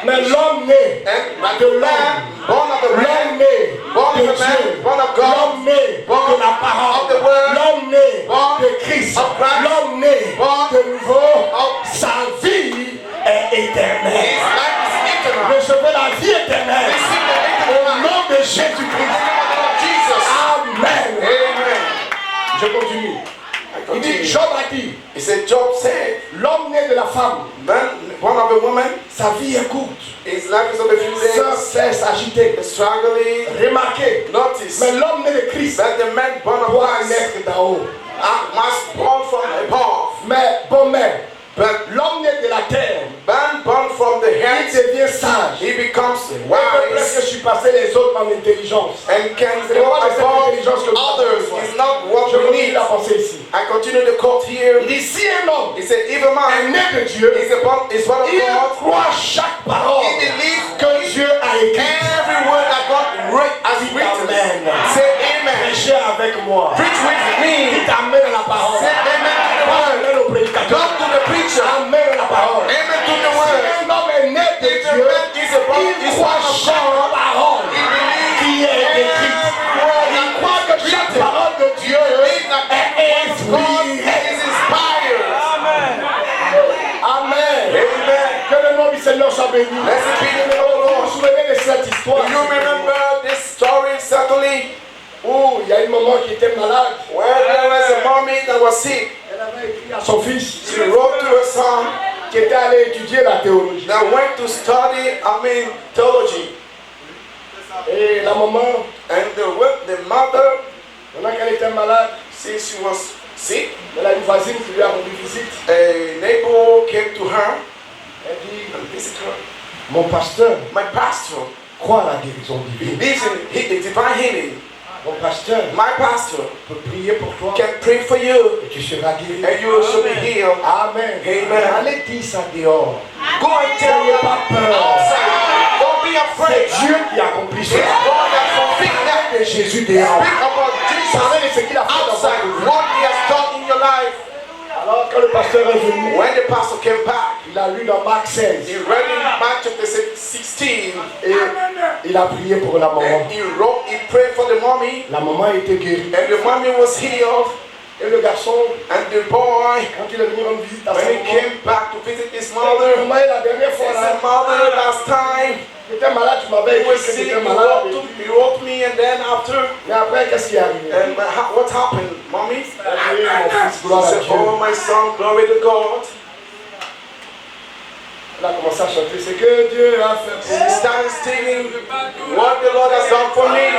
Mais l'homme né And de the man l'homme, born of a man, l'homme né born de of a man, Dieu, born of God, l'homme né born de la of parole, the word, l'homme né born de Christ, of Christ, l'homme né born de nouveau, of- sa vie est his éternelle. life is eternal. Recevez la vie éternelle Receive the au eternal life. nom de In the Jésus-Christ. name of the Lord Jesus. Amen. Amen. Je continue. Il dit, Job a dit, He said, Job said, l'homme né de la femme, man born of a woman, sa vie est courte, his life is of a few sans days, cesse agité. struggling. Remarquez, Notice mais l'homme né de Christ that the man born of doit Christ naître d'en haut. must born from above, Mais but l'homme né de la terre, man born from the il head, devient sage. he becomes Presque wise je suis passé les autres en intelligence. and can C'est go pas de cette above intelligence que nous avons others. besoin. It's not what Je we continue need. la pensée ici. I continue the quote here. Il dit, si un homme He said, if a est man né de Dieu, is born of il God, croit chaque parole he believes que Dieu a écrite. every word that God has written. Amen. Say amen. Prêchez avec moi. Preach with me. Il t'amène à la parole. Say amen to the word. Amen au prédicateur. Talk to the preacher. Amen à la parole. Amen to the Si word. un homme est né de If a Dieu, man is il is croit born of chaque God, parole he believes qui est écrite. every word Il that croit que is chaque written. parole de Dieu Believe that est every word of God inspirée. is inspired. Amen. Amen. Amen. Que le nom du Seigneur soit béni. Blessed be the name of the Vous vous Lord. souvenez de cette histoire Do you remember this story certainly? où il y a une maman qui était malade. Where there was a mommy that was sick. Elle avait écrit à son fils She wrote to her son qui était allé étudier la théologie. that went to study, theology. Et la maman, And the mother, pendant qu'elle était malade, since she was sick, elle a une voisine qui lui a rendu visite. a neighbor came to her Elle dit, and visited her. mon pasteur My pastor croit à la guérison divine. believes in divine healing. Mon pasteur My pastor peut prier pour toi can pray for you et tu seras guéri. and you shall be healed. Amen. Amen. Allez dire ça dehors. Go and tell N'ayez your pas peur. outside. Don't be C'est afraid. Dieu qui accomplit It's cela. God that fulfills that. Parlez de Jésus dehors. Speak about Jesus Parlez de ce qu'il a fait dans outside, votre vie. what he has done in your life. Alors quand le pasteur est venu, When the pastor came back, il a lu dans Marc 16 he read in Mark chapter 16 et il a prié pour la maman. and he prayed for the mommy La maman était guérie. and the mommy was healed. Et le garçon, And the boy, quand il est venu rendre visite à sa when he maman, came back to visit his mother, he maman, la dernière fois là, said, Mother, last time j'étais malade, tu m'avais he écrit was que sick, j'étais he malade. wrote me, and then after, Mais après, qu'est-ce qui est arrivé? and what happened, mommy? Elle dit, mon fils, He gloire à said, Dieu. oh my son, glory to God. Elle a commencé à chanter ce que Dieu a fait pour He moi. started singing what the Lord has done for me.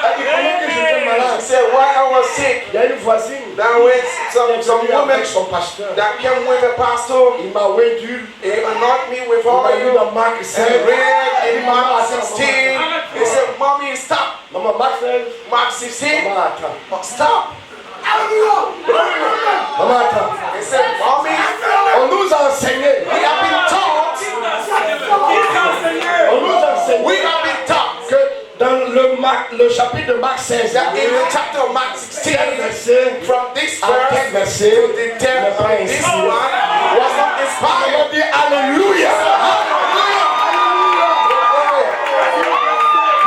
Elle dit, pendant que j'étais He malade, said, while I was sick, il y a une voisine That when some venu women avec son pasteur. that came with a pastor, Il m'a oint he anointed me with Il m'a oil. lu dans Marc And 16. read in Mark 16, he said, Mommy, stop. Maman, Marc 16. Mark 16, Maman, attends. stop. Maman, attends. He said, Mommy, On nous a enseigné. we have been taught, On nous a enseigné we have been taught que dans le chapitre de Marc 16, that in the chapter of Mark 16, from this verse to the 10th of this one was not inspired. on dit Alléluia.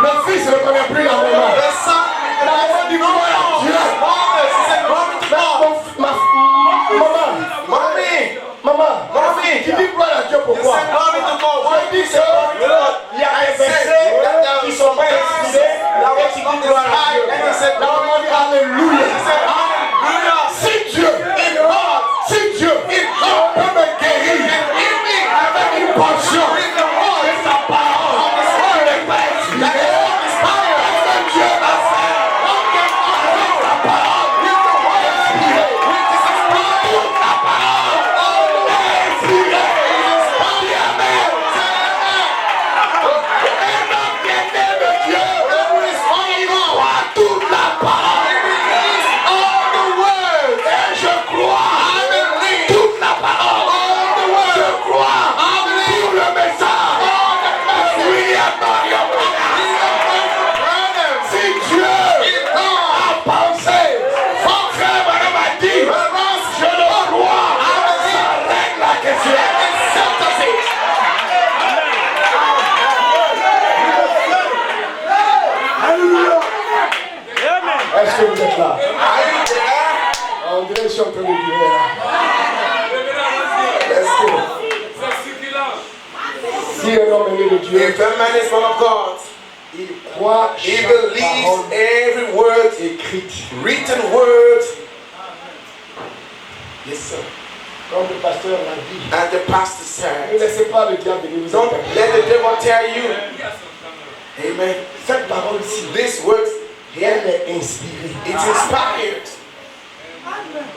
Mon fils ne connaît plus la maman. The son, La maman dit gloire à Dieu. he said, Glory to God. Maman, Mommy, tu dis gloire à Dieu you pourquoi? said glory to God. Why Je did you dis say glory to God? qu'il y a I des said versets that there qui are sont some pas verses inspirés that et was qui not disent gloire à Dieu. inspired, and he said, La maman dit Alléluia. He said, Hallelujah. Si Dieu, In God, si Dieu peut me guérir in me, avec une portion with the word de sa parole, of the on n'est Spirit, pas that inspiré. is not inspired. Parce que Dieu va faire What can I do? sa parole With the word, inspirée. with this inspired, Toute la parole all the word est inspirée. is Dis Amen. Un homme qui est né de Dieu, il croit toute la parole. all the word. Et je crois toute la parole. Je crois tout le message. William Marion Branham. Si Dieu a pensé, son frère Branham a dit, je le crois, ça règle la question. Est-ce que vous êtes là? Are you there? On dirait que je suis en train de dire. Let's go. Si un homme est né de Dieu, If a man is born of God, il croit he chaque believes parole every word, écrite. written word. Yes, sir. Comme le pasteur l'a dit, And the pastor ne said, laissez pas le diable venir vous don't interpeller. let the devil tell you. Amen. Cette parole-ci, This word elle here, est inspirée. it's inspired.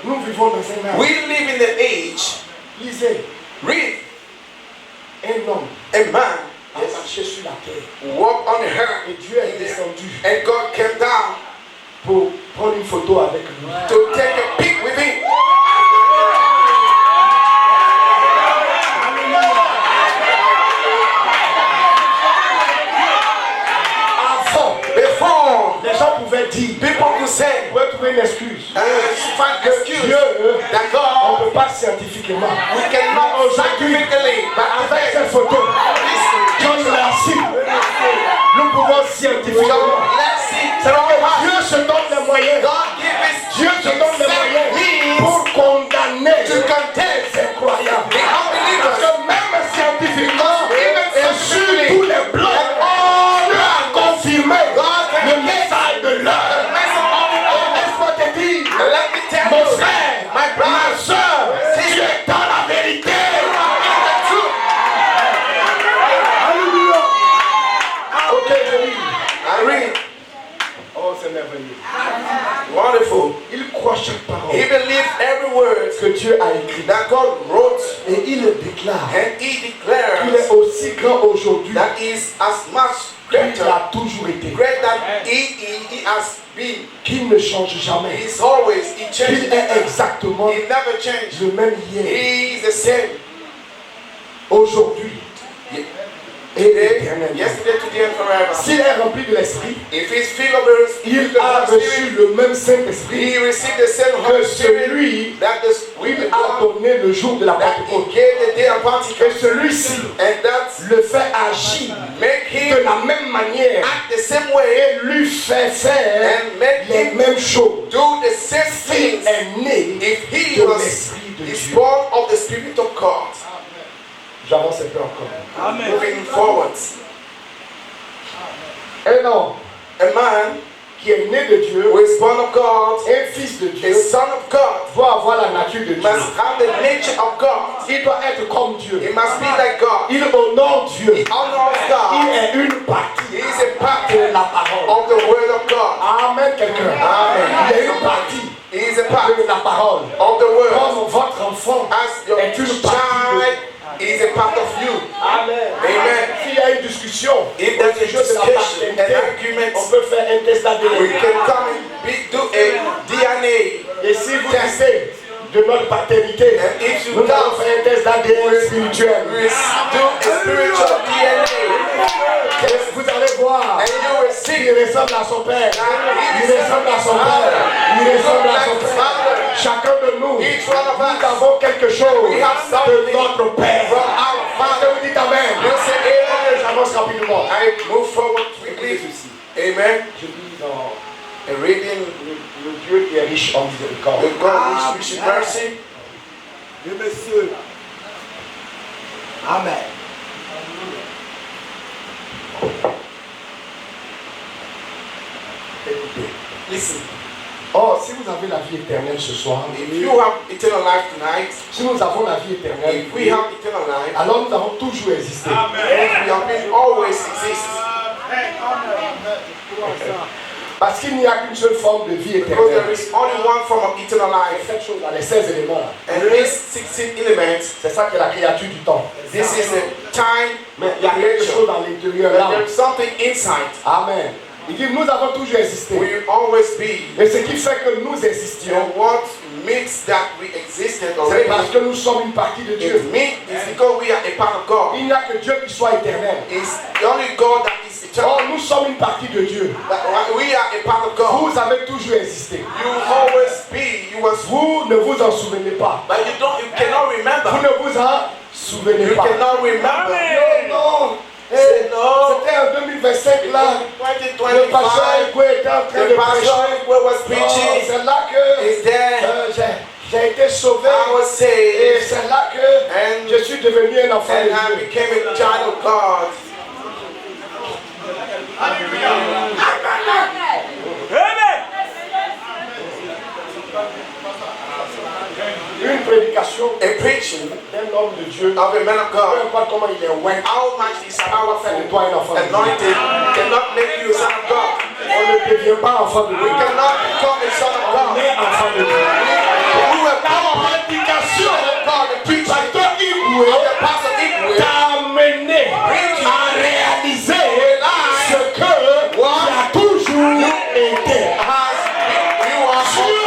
Nous vivons dans un âge. We live in the age, Lisez, read, un homme a man a marché sur la terre walked on the earth, et Dieu est descendu and God came down pour prendre une photo avec lui. to take a pic with him. Avant, Before, les gens pouvaient dire, people could say, vous pouvez trouver une excuse. find Que excuse Dieu, that on God, ne peut pas scientifiquement. we cannot scientifically, but Avec today, cette photo, John Larcy, nous pouvons scientifiquement. so let's see. Dieu se donne les moyens. God give us Dieu se donne les moyens means pour condamner to condemn ces croyants. the Parce unbelievers. que même scientifiquement, Even et sur tous les plans, Dieu a confirmé le message de l'heure. Laisse-moi te dire, Let me tell mon you, frère, my ma brother, soeur, tu es dans la vérité. the truth. Ok, je lis. I read. Oh, c'est merveilleux. Wonderful. Il croit chaque He parole believes every word que Dieu a écrite. that God wrote, Et il le déclare and he qu'il declares est aussi grand aujourd'hui that he is as much qu'il greater, a toujours été. great than he has been. Qu'il ne change jamais. He is always, he Qu'il changes. est exactement He never changed. le même hier, He is the same. aujourd'hui et Today, éternellement. yesterday, today, and forever. S'il est rempli de l'Esprit, If he's filled of the il Spirit, a reçu le même Saint-Esprit he received the same que Holy Spirit celui that the Spirit qu'il a donné le jour de la that he Pentecôte. gave the day of Et Pentecost, celui-ci and that le fait agir make de him la même manière act the same way et lui fait faire and make les him mêmes choses. do the same S'il things. est né If he de was l'Esprit de is Dieu. born of the Spirit of God. J'avance un peu encore. Amen. Moving forward, Un homme a man qui est né de Dieu, who is born of God, un fils de a Dieu, son of God, doit avoir la nature de Dieu. must have the nature of God. Il doit être comme Dieu. He must be like God. Il honore Dieu. He honors Il God. est une partie He is a part de la parole. of the Word of God. Amen, quelqu'un. Amen. Il est une partie He is a part de la parole. of the word. Comme votre enfant As your est une child partie is a part of you. Amen. Amen. S'il y a une discussion, If there's a de la discussion, an paternité, argument, on peut faire un test we d'ADN. can come and do a DNA. Et si vous testez de notre paternité, And if you nous allons faire un test d'ADN spirituel. We do a spiritual DNA. Et vous allez voir, And you will see il ressemble à son père, il ressemble à son père, il ressemble à son père. Chacun de nous, each one of nous us. avons quelque chose We have de something notre père. from our Parce que Father. vous dites Amen. You say amen. J'avance rapidement. I move forward quickly. Amen. Je lis dans And reading le Dieu qui est riche en miséricorde. the God which is mercy. Oui, monsieur. Amen. Écoutez. Listen, Oh, si vous avez la vie éternelle ce soir, if you have eternal life tonight, si nous avons la vie éternelle, if we have eternal life, alors nous avons toujours existé. we have been always exist. Parce qu'il n'y a qu'une seule forme de vie Because there éternelle. is only one form of eternal life. Cette chose, dans les 16 éléments, là. And these 16 elements, C'est ça qui est la créature du temps. this is the time Mais il y a quelque chose creation. dans l'intérieur But là. there is something inside. Amen. Il dit, nous avons toujours existé. We will always be. Et ce qui fait que nous existions, And what makes that we existed c'est already, parce que nous sommes une partie de Dieu. is because we are a part of God. Il n'y a que Dieu qui soit éternel. It's the only God that is eternal. Or, nous sommes une partie de Dieu. That we are a part of God. Vous avez toujours existé. You always be. You was. Vous ne vous en souvenez pas. But you cannot Vous remember. ne vous en souvenez You pas. cannot remember. Non. Say no. C'était en 2025 là. Le 2025. pasteur Ekwe était en train de The pastor prêcher. was Oh, preaching. c'est là que Is there? j'ai été sauvé. I was Et saved. c'est là que And- je suis devenu un enfant de And I Dieu. became a child of God. Amen. Une prédication A preaching d'un homme de Dieu, of a man of peu God. importe comment il est loin, How much is powerful, de toi un enfant de Dieu. anointed, cannot make you a son of God. On ne devient pas enfant de We Dieu. cannot become a son of On God. est enfant de Dieu. We were La born prédication of God. The preaching Pasteur of Iboué the pastor Igwe t'a amené à réaliser ce que tu as toujours été. you are Dieu,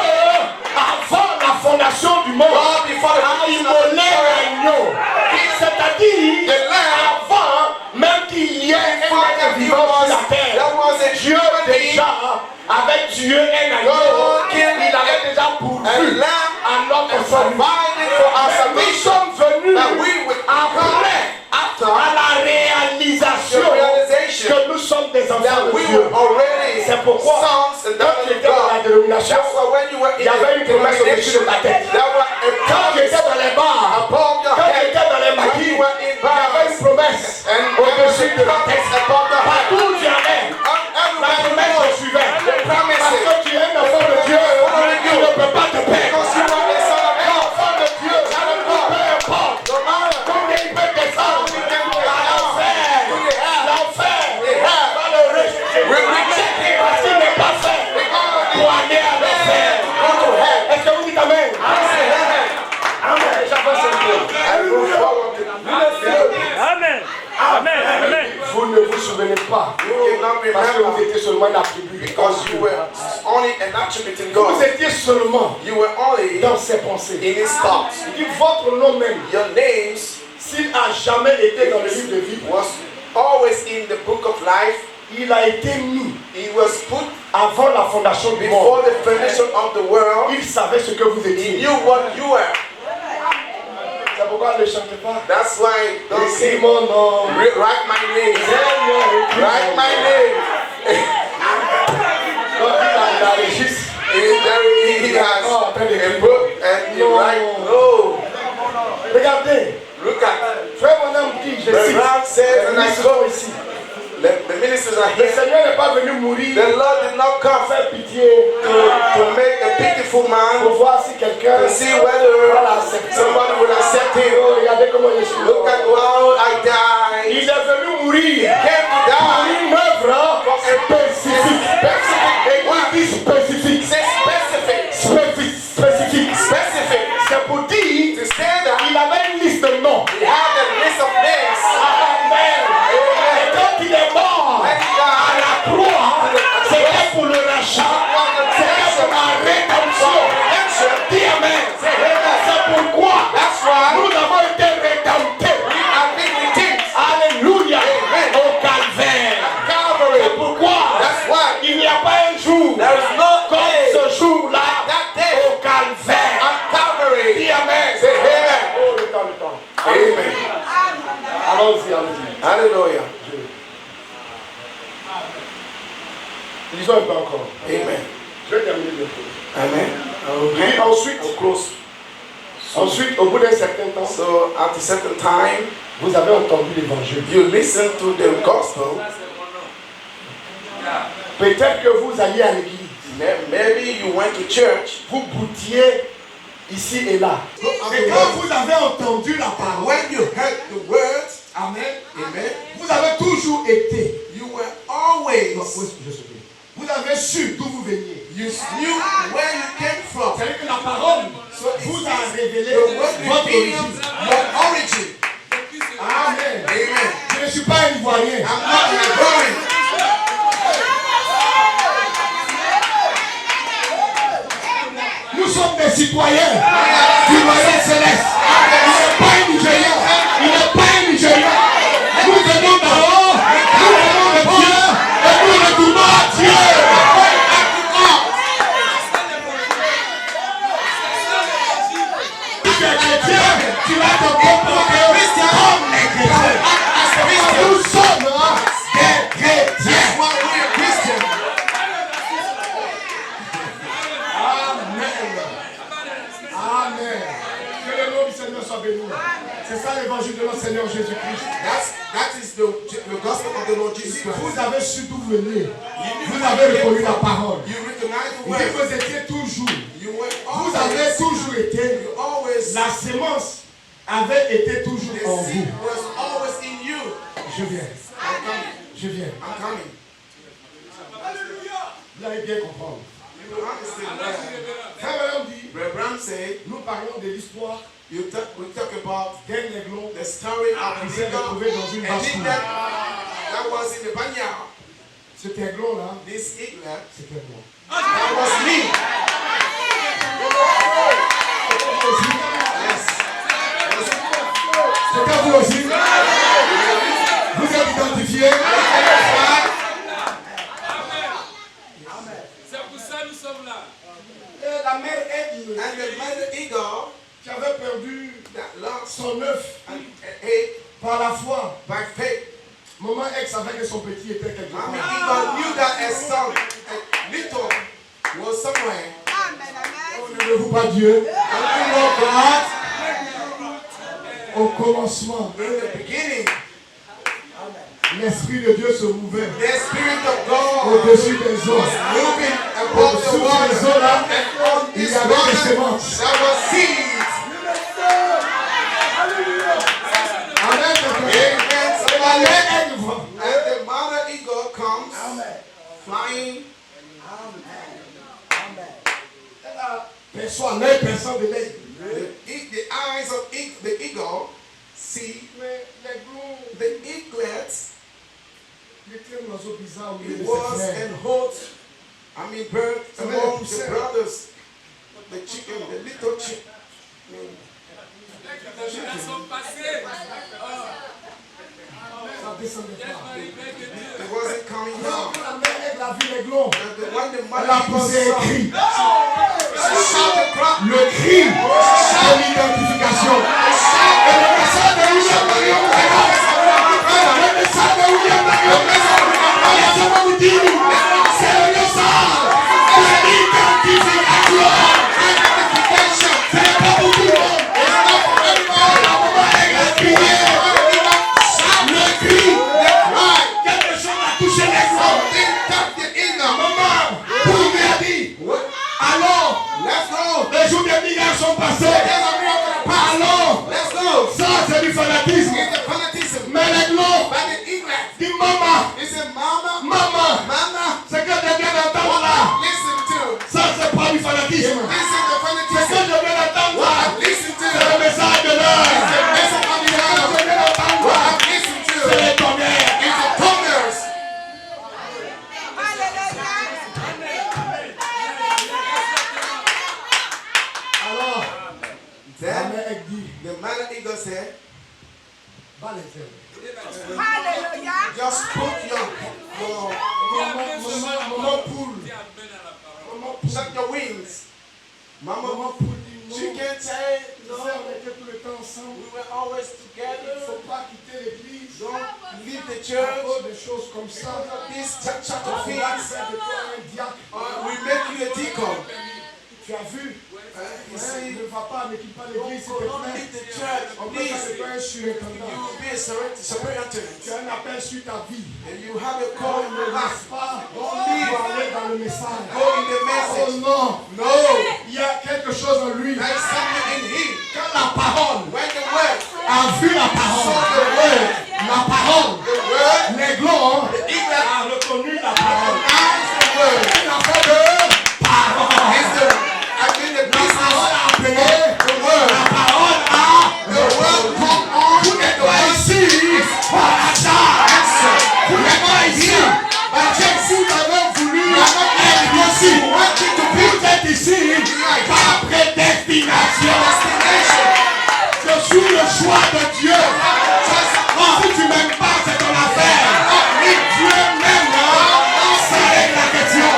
avant la fondation du monde, God before the a creation of immolé the world. l'agneau. C'est-à-dire, avant même qu'il y ait un être vivant sur la terre, There was a Dieu human being déjà avait tué un agneau. Il avait déjà pourvu and lamb à notre and salut. provided for our Nous salvation. sommes venus That we would après à la réalisation the realization que nous sommes des enfants that de we Dieu. were already C'est pourquoi sons and quand daughters tu of étais dans la God. dénomination, That's why when you were il in y avait the une promesse au-dessus de ta tête. there was a Quand tu étais promise dans les bars, above your quand tu head. étais dans les When maquis, you were in il y avait une bars promesse and there was au-dessus a de ta promise tête. above your head. Partout où tu allais, la Everywhere promesse te you go, suivait. the promise Parce que tu es un enfant de Dieu, tu ne peux pas te perdre. because you are a son of Un God. enfant de Dieu, peu importe No matter combien il peut descendre, l'enfer va le rejeter parce qu'il n'est pas fait pour aller à l'enfer. Est-ce que vous dites Amen? Amen. J'avance un peu. I move forward. Amen. Amen. Amen. Vous ne vous souvenez pas You cannot parce que vous remember étiez seulement un attribut. because you were only an attribute in Vous God. étiez seulement You were only dans ses pensées. in His thoughts. Il dit votre nom même, Your names s'il a jamais été dans le livre de vie, was always in the book of life. il a été mis It was put avant la fondation du before monde. the foundation of the world. Il savait ce que vous He étiez. knew what you were. C'est pourquoi ne chantez pas. That's why don't Écris say mon nom. write my name. Seigneur, écris Write mon my nom. name. Donc il a enregistré. He has a book and you write. No. Regardez, Look at. frère mon âme dit, je The cite, Ram says, les and I ministres go. sont ici. The ministers are Le here. Seigneur n'est pas venu mourir The Lord did not pour come faire pitié, to make a pitiful pour man voir si quelqu'un to see whether va l'accepter. somebody will accept him. Oh, regardez comment je suis. Look at how I died. Il est venu mourir Came to pour die une œuvre spécifique. specific. Et il dit spécifique. Say specific. Spécifique. Amen. Allons-y, allons-y. Hallelujah. Lisons un peu encore. Amen. Je vais terminer bientôt. Amen. Et ensuite, I'll close. ensuite, au bout d'un certain temps, So at a certain time, vous avez entendu l'évangile. you listen to the gospel. Peut-être que vous alliez à l'église. Maybe you went to church. Vous goûtiez ici et là. Et quand vous avez entendu la parole, When you heard the words, amen, amen, vous avez toujours été. you were always, Vous avez su d'où vous veniez. you knew where you came from. C'est-à-dire que la parole So vous it's a révélé the word votre reveals origine. your origin. Amen. Amen. Je ne suis pas un Ivoirien. I'm not an Ivoirian. Nous sommes des citoyens du royaume céleste. Il n'est pas un Nigérian. Il n'est pas un Nigérian. Nous venons d'en haut. Nous venons de Dieu. Et nous retournons à Dieu. Si tu es chrétien, tu vas te comporter comme les chrétiens. Nous sommes des chrétiens. Amen. Que le nom du Seigneur soit béni. C'est ça l'évangile de notre Seigneur Jésus-Christ. That is the gospel of the Lord Jesus Christ. Vous avez su d'où vous venez. Vous avez reconnu la parole. You recognize the Il word. dit que vous étiez toujours. You were Vous avez always, toujours été. you always, La sémence avait été toujours the en seed vous. was always in you. Je viens. I'm coming. Je viens. I'm coming. Vous allez bien comprendre. You will understand that. Frère William dit, Brother Brown said, nous parlons de l'histoire we talk about d'un aiglon the story of qui the s'est eagle, retrouvé dans une and vache eagle courue. that was in the vineyard. Cet aiglon-là, This eagle, c'était moi. that was me. Yes. C'était vous aussi. Vous êtes identifiés. C'est pour ça que nous sommes là. Et la mère aigle And the mother eagle qui avait perdu that lost son œuf and ate par la foi. by faith. Maman X savait que son petit était quelque part. Mommy eagle knew that a son, a little, was somewhere. N'aimez-vous pas Dieu? Au commencement, In the beginning, l'Esprit de Dieu se mouvait the Spirit of God au-dessus des eaux. was moving above the Au-dessus water. des eaux là, And on il this y avait des water, semences. there was seeds. Amen. Amen. La Somebody. mère aigle voit. And the mother eagle comes flying. Elle perçoit l'œil perçant de l'aigle. The eyes of the eagle see Mais l'aiglon, the eaglets. il était un oiseau bizarre au milieu It de was ses frères. and hot. I mean, bird Amen. among the brothers. The chicken, the little chicken. Les gens sont passés. Ça descendait pas. It wasn't coming Quand down. la mère aigle a vu l'aiglon, When the elle mother a eagle poussé un saw, cri. she shouted, cry. Le cri de l'identification. Et le message de William Marion Branham. Le message de William Marion Branham. Laissez-moi vous dire, c'est le message de l'identification. Ce n'est pas pour tout le monde. La maman aigle a crié. Le cri. Quelque chose a touché l'aigle. Something touched the eagle. Maman, pour lui a dit, allons, Let's go. les jours des milliards sont passés. Allons, Let's go. ça c'est du fanatisme. It's a fanatism. Mais l'aiglon By the eaglet. dit maman, He said, Mama, maman, Mama, ce que je viens d'entendre là, listen to. ça c'est pas du fanatisme. This is the Ce que fanatism. je viens d'entendre là, What I listen c'est to. le message de l'heure. The message of the Ce que hour. je viens d'entendre What là, I listen c'est to. les tonnerres. It's the thunders. Alors, la Then mère elle dit, the mother eagle said, va les ailes. just put your Maman poule, maman poule, shut your wings. Mama, maman poule dit, She can't say, Non, on était tout le temps ensemble. we were always Il ne together. faut pas quitter l'église. Don't leave the À church. cause de choses comme ça. This church On of va things. faire de toi un diacre. We make you a deacon. Tu as vu? You see, Ne va pas, ne quitte pas l'église, s'il te don't plaît. leave the church, On peut faire de please. toi un You surintendant. will be a Tu superintendent. as un appel sur ta vie. And you have a call in Ne your laisse life. pas. Don't Pour leave. aller dans le message. Go in the Oh message. non. No. Il y a quelque chose en lui. There is something in him. Quand la parole When the word, a vu la parole, la parole, l'aiglon a reconnu la parole. recognize the word. Il a fait de parole. Is the, I mean the La business. parole a appelé. The word. La parole a The word come on. Vous n'êtes pas ici par hasard. Vous n'êtes pas ici parce que vous avez voulu être ici. Vous êtes ici par prédestination. Je suis le choix de Dieu. Si tu m'aimes pas, c'est ton affaire. Si Dieu m'aime, ça règle la question.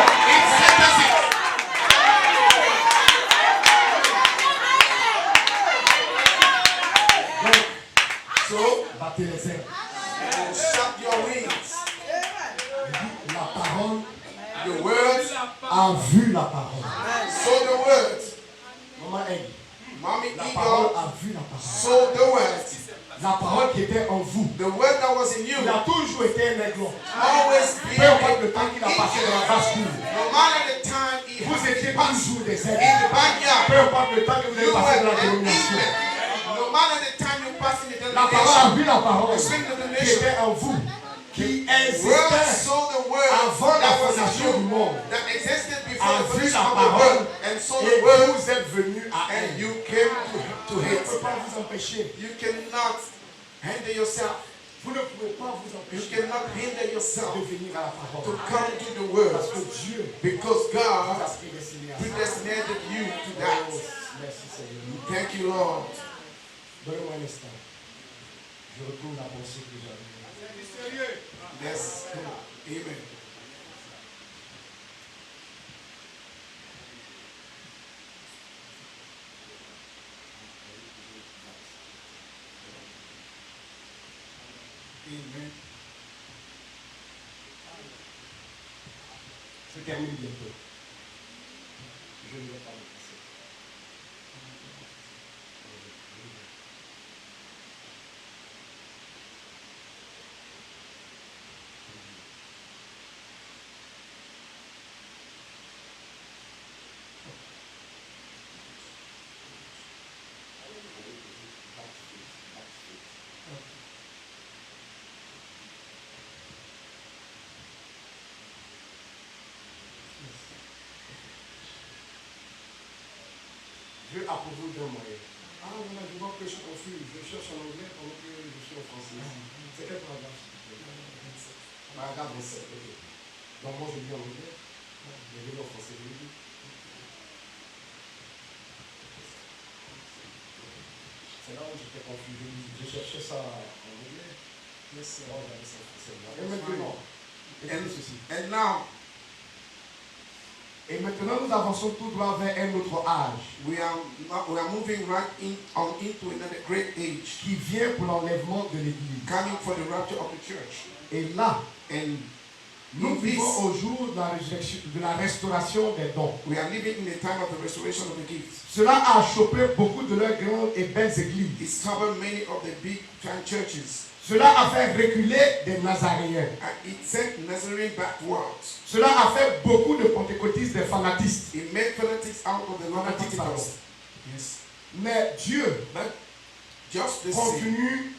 So, Battez les ailes. shut your wings. La parole The word. a vu la parole. So the word. Maman Egg, Mommy la parole Eagle. a vu la parole. So the word. La parole qui était en vous. The word that was in you. Il a toujours été un aiglon. Always Peu importe le temps qu'il a passé dans la basse cour. No matter the time he Vous has étiez passed toujours des in aigles. the backyard. Peu importe le temps que vous avez You passé were dans la an dénomination. eagle. No matter the time you pass in the La parole a denomination. vu la parole The spirit of the qui nation. était en vous. Qui Word existait saw the word avant la that was in fondation du you, monde. that existed before A the vu foundation la of the parole world, and saw et the word, vous êtes venus à and elle. you came to Vous ne hate. pouvez pas vous empêcher. You cannot hinder yourself. Vous ne pouvez pas vous You empêcher cannot hinder yourself de venir à la to parole. come to the word, Parce que Dieu because vous a God prédestiné à ça. predestinated you to Oh, that. merci Seigneur. Thank you, Lord. Donnez-moi un instant. Je retourne la pensée que j'avais. Yes. Amen. Amen. Je termine bientôt. Je ne vais pas me passer. Dieu a pour vous deux moyens. Ah, voilà, je vois que je suis confus. Je cherche en anglais pendant que je suis en français. C'est quel paragraphe? Paragraphe 27, ok. Donc moi je lis en anglais. Je lis en français. C'est là où j'étais confus. Je cherchais ça en anglais. Mais c'est là où j'avais ça en français. Et maintenant, écoutez ceci. And now, Et maintenant, nous avançons tout droit vers un autre âge we are moving right into another great age, qui vient pour l'enlèvement de l'Église. coming for the rapture of the church. Et là, And nous in this, vivons au jour de la restauration des dons. we are living in the time of the restoration of the gifts. Cela a chopé beaucoup de leurs grandes et belles églises. It's covered many of the big time churches. Cela a fait reculer des Nazaréens. And it sent Nazarene backwards. Cela a fait beaucoup de pentecôtistes, des fanatistes. It made fanatics out of the Roman Fanatics, Pentecostals. Yes. Mais Dieu But just the same, continue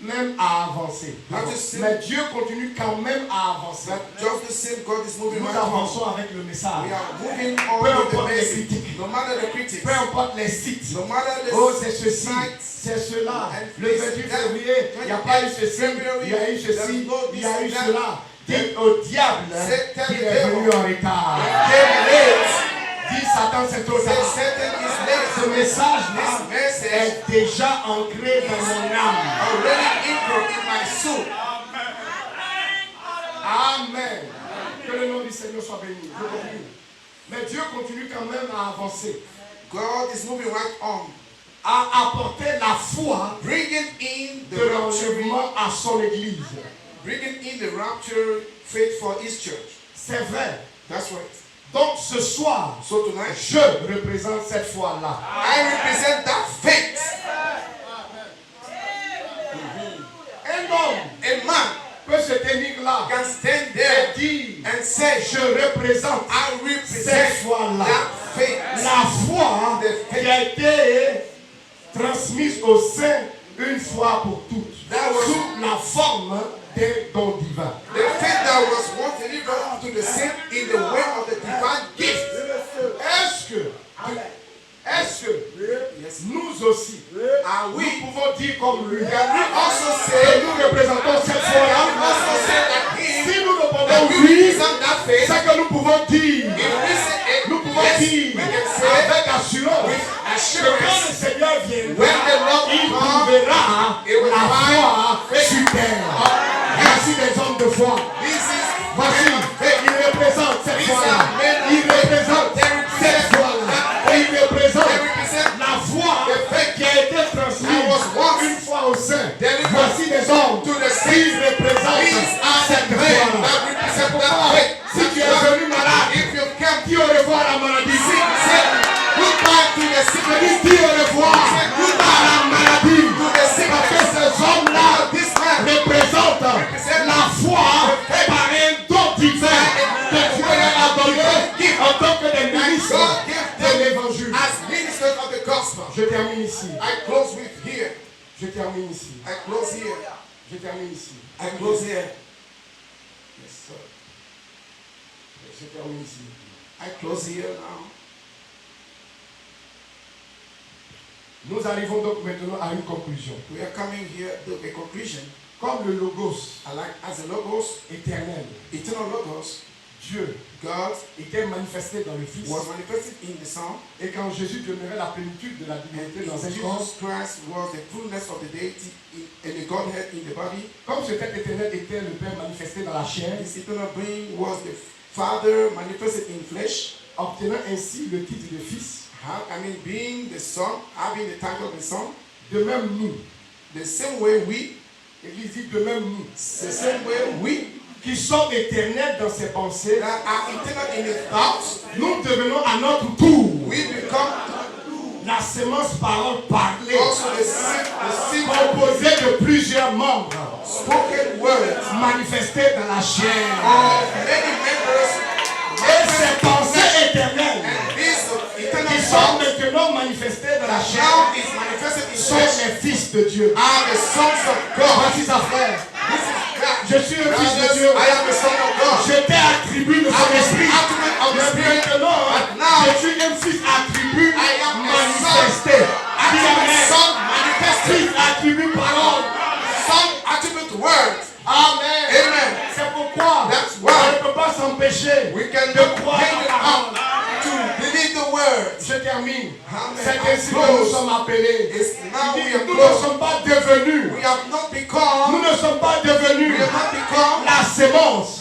même à avancer. Not the same. Mais Dieu continue quand même à avancer. but just the same, God is moving Nous right on. avançons avec le message. We are moving Peu on with the importe les message. critiques. No matter the critics, Peu importe les sites. no matter the Oh, c'est ceci, sites, c'est cela. and Le 28 that- février, il n'y a pas eu ceci, il y a eu ceci, il y a eu cela. Dites au diable qu'il est venu en retard. came late. Dis Satan, c'est trop Say tard. Satan is Ce late. message-là This message est déjà ancré dans mon âme. already anchored in my soul. Amen. Que le nom du Seigneur soit béni. Je continue. Mais Dieu continue quand même à avancer. God is moving right on, à apporter la foi bringing in de the rapture, l'enlèvement à son église. bringing in the rapture faith for His church. C'est vrai. That's right. Donc ce soir, So tonight, je représente cette foi-là. I represent that faith. Un homme A man peut se tenir là can stand et there dire, and say, je représente I cette represent foi-là. that faith. La foi qui a été transmise au sein une fois pour toutes, That was- sous la forme des dons divins. The faith that was once delivered to the saint in the way of the divine gift. Est-ce que nous aussi, And nous we pouvons dire comme lui, also que say, nous représentons cette we foi-là? also say that He, Si nous that répondons we oui, represent that faith. c'est que nous pouvons dire, If we say it, nous pouvons yes, dire we can say avec assurance with que quand assurance, le Seigneur viendra, when the Lord il comes, trouvera it will la find foi sur terre. Voici des hommes de foi. this is Voici, il représente cette foi-là. Il représente cette foi-là. Il représente la foi qui a été transmise une fois au sein. Voici des hommes qui représentent cette foi-là. C'est pourquoi, si tu es venu malade, if you come, dis au revoir à la maladie. say goodbye to the sickness, Dis au revoir à la maladie. to the Parce que sickness. ces hommes-là This man représentent la foi par un don divin que Dieu leur a donné en tant que des ministres God gave de them l'évangile. as ministers of the gospel. Je termine ici. I close with here. Je termine ici. I close here. Je termine ici. I close here. Yes, sir. Je termine ici. I close here now. Nous arrivons donc maintenant à une conclusion. We are coming here to a conclusion. Comme le Logos I like as a logos, éternel, eternal logos, Dieu God était manifesté dans le Fils. was manifested in the Son, Et quand Jésus demeurait la plénitude de la divinité dans un corps, Jesus Christ was the fullness of the deity in the Godhead in the body. comme cet être éternel était le Père manifesté dans la chair, This eternal being was the Father manifested in flesh, obtenant ainsi le titre de Fils. being the Son, having the title of the Son. De même nous, The same way we, Église dit de même nous, the same way we qui sommes éternels dans ses pensées, that are eternal in His thoughts, nous devenons à notre tour we become la sémence parole parlée, also the seed composée de plusieurs membres, spoken words manifestés dans la chair. of many members. Et ces pensées éternelles, And this qui eternal sont Son maintenant manifestées dans la that chair, now is manifested in sont flesh les fils de Dieu. are the sons of God. Voici sa frère. This is God. Je suis un fils de Brothers, Dieu. I am the son of God. Je t'ai attribué de son I am esprit. the attribute of the Mais Spirit. maintenant, But now, je suis un fils attribué I am a manifesté. son. Dis amen. Son manifested. Fils attribué parole. Son attribute words. Amen. Amen. C'est pourquoi That's on why ne peut pas s'empêcher we can de croire hang en it la out parole. to believe the words. Je termine. Amen. C'est ainsi que nous sommes appelés. It's now we are Nous ne close. sommes pas devenus. We have not Nous become. ne sommes pas devenus We have not become la sémence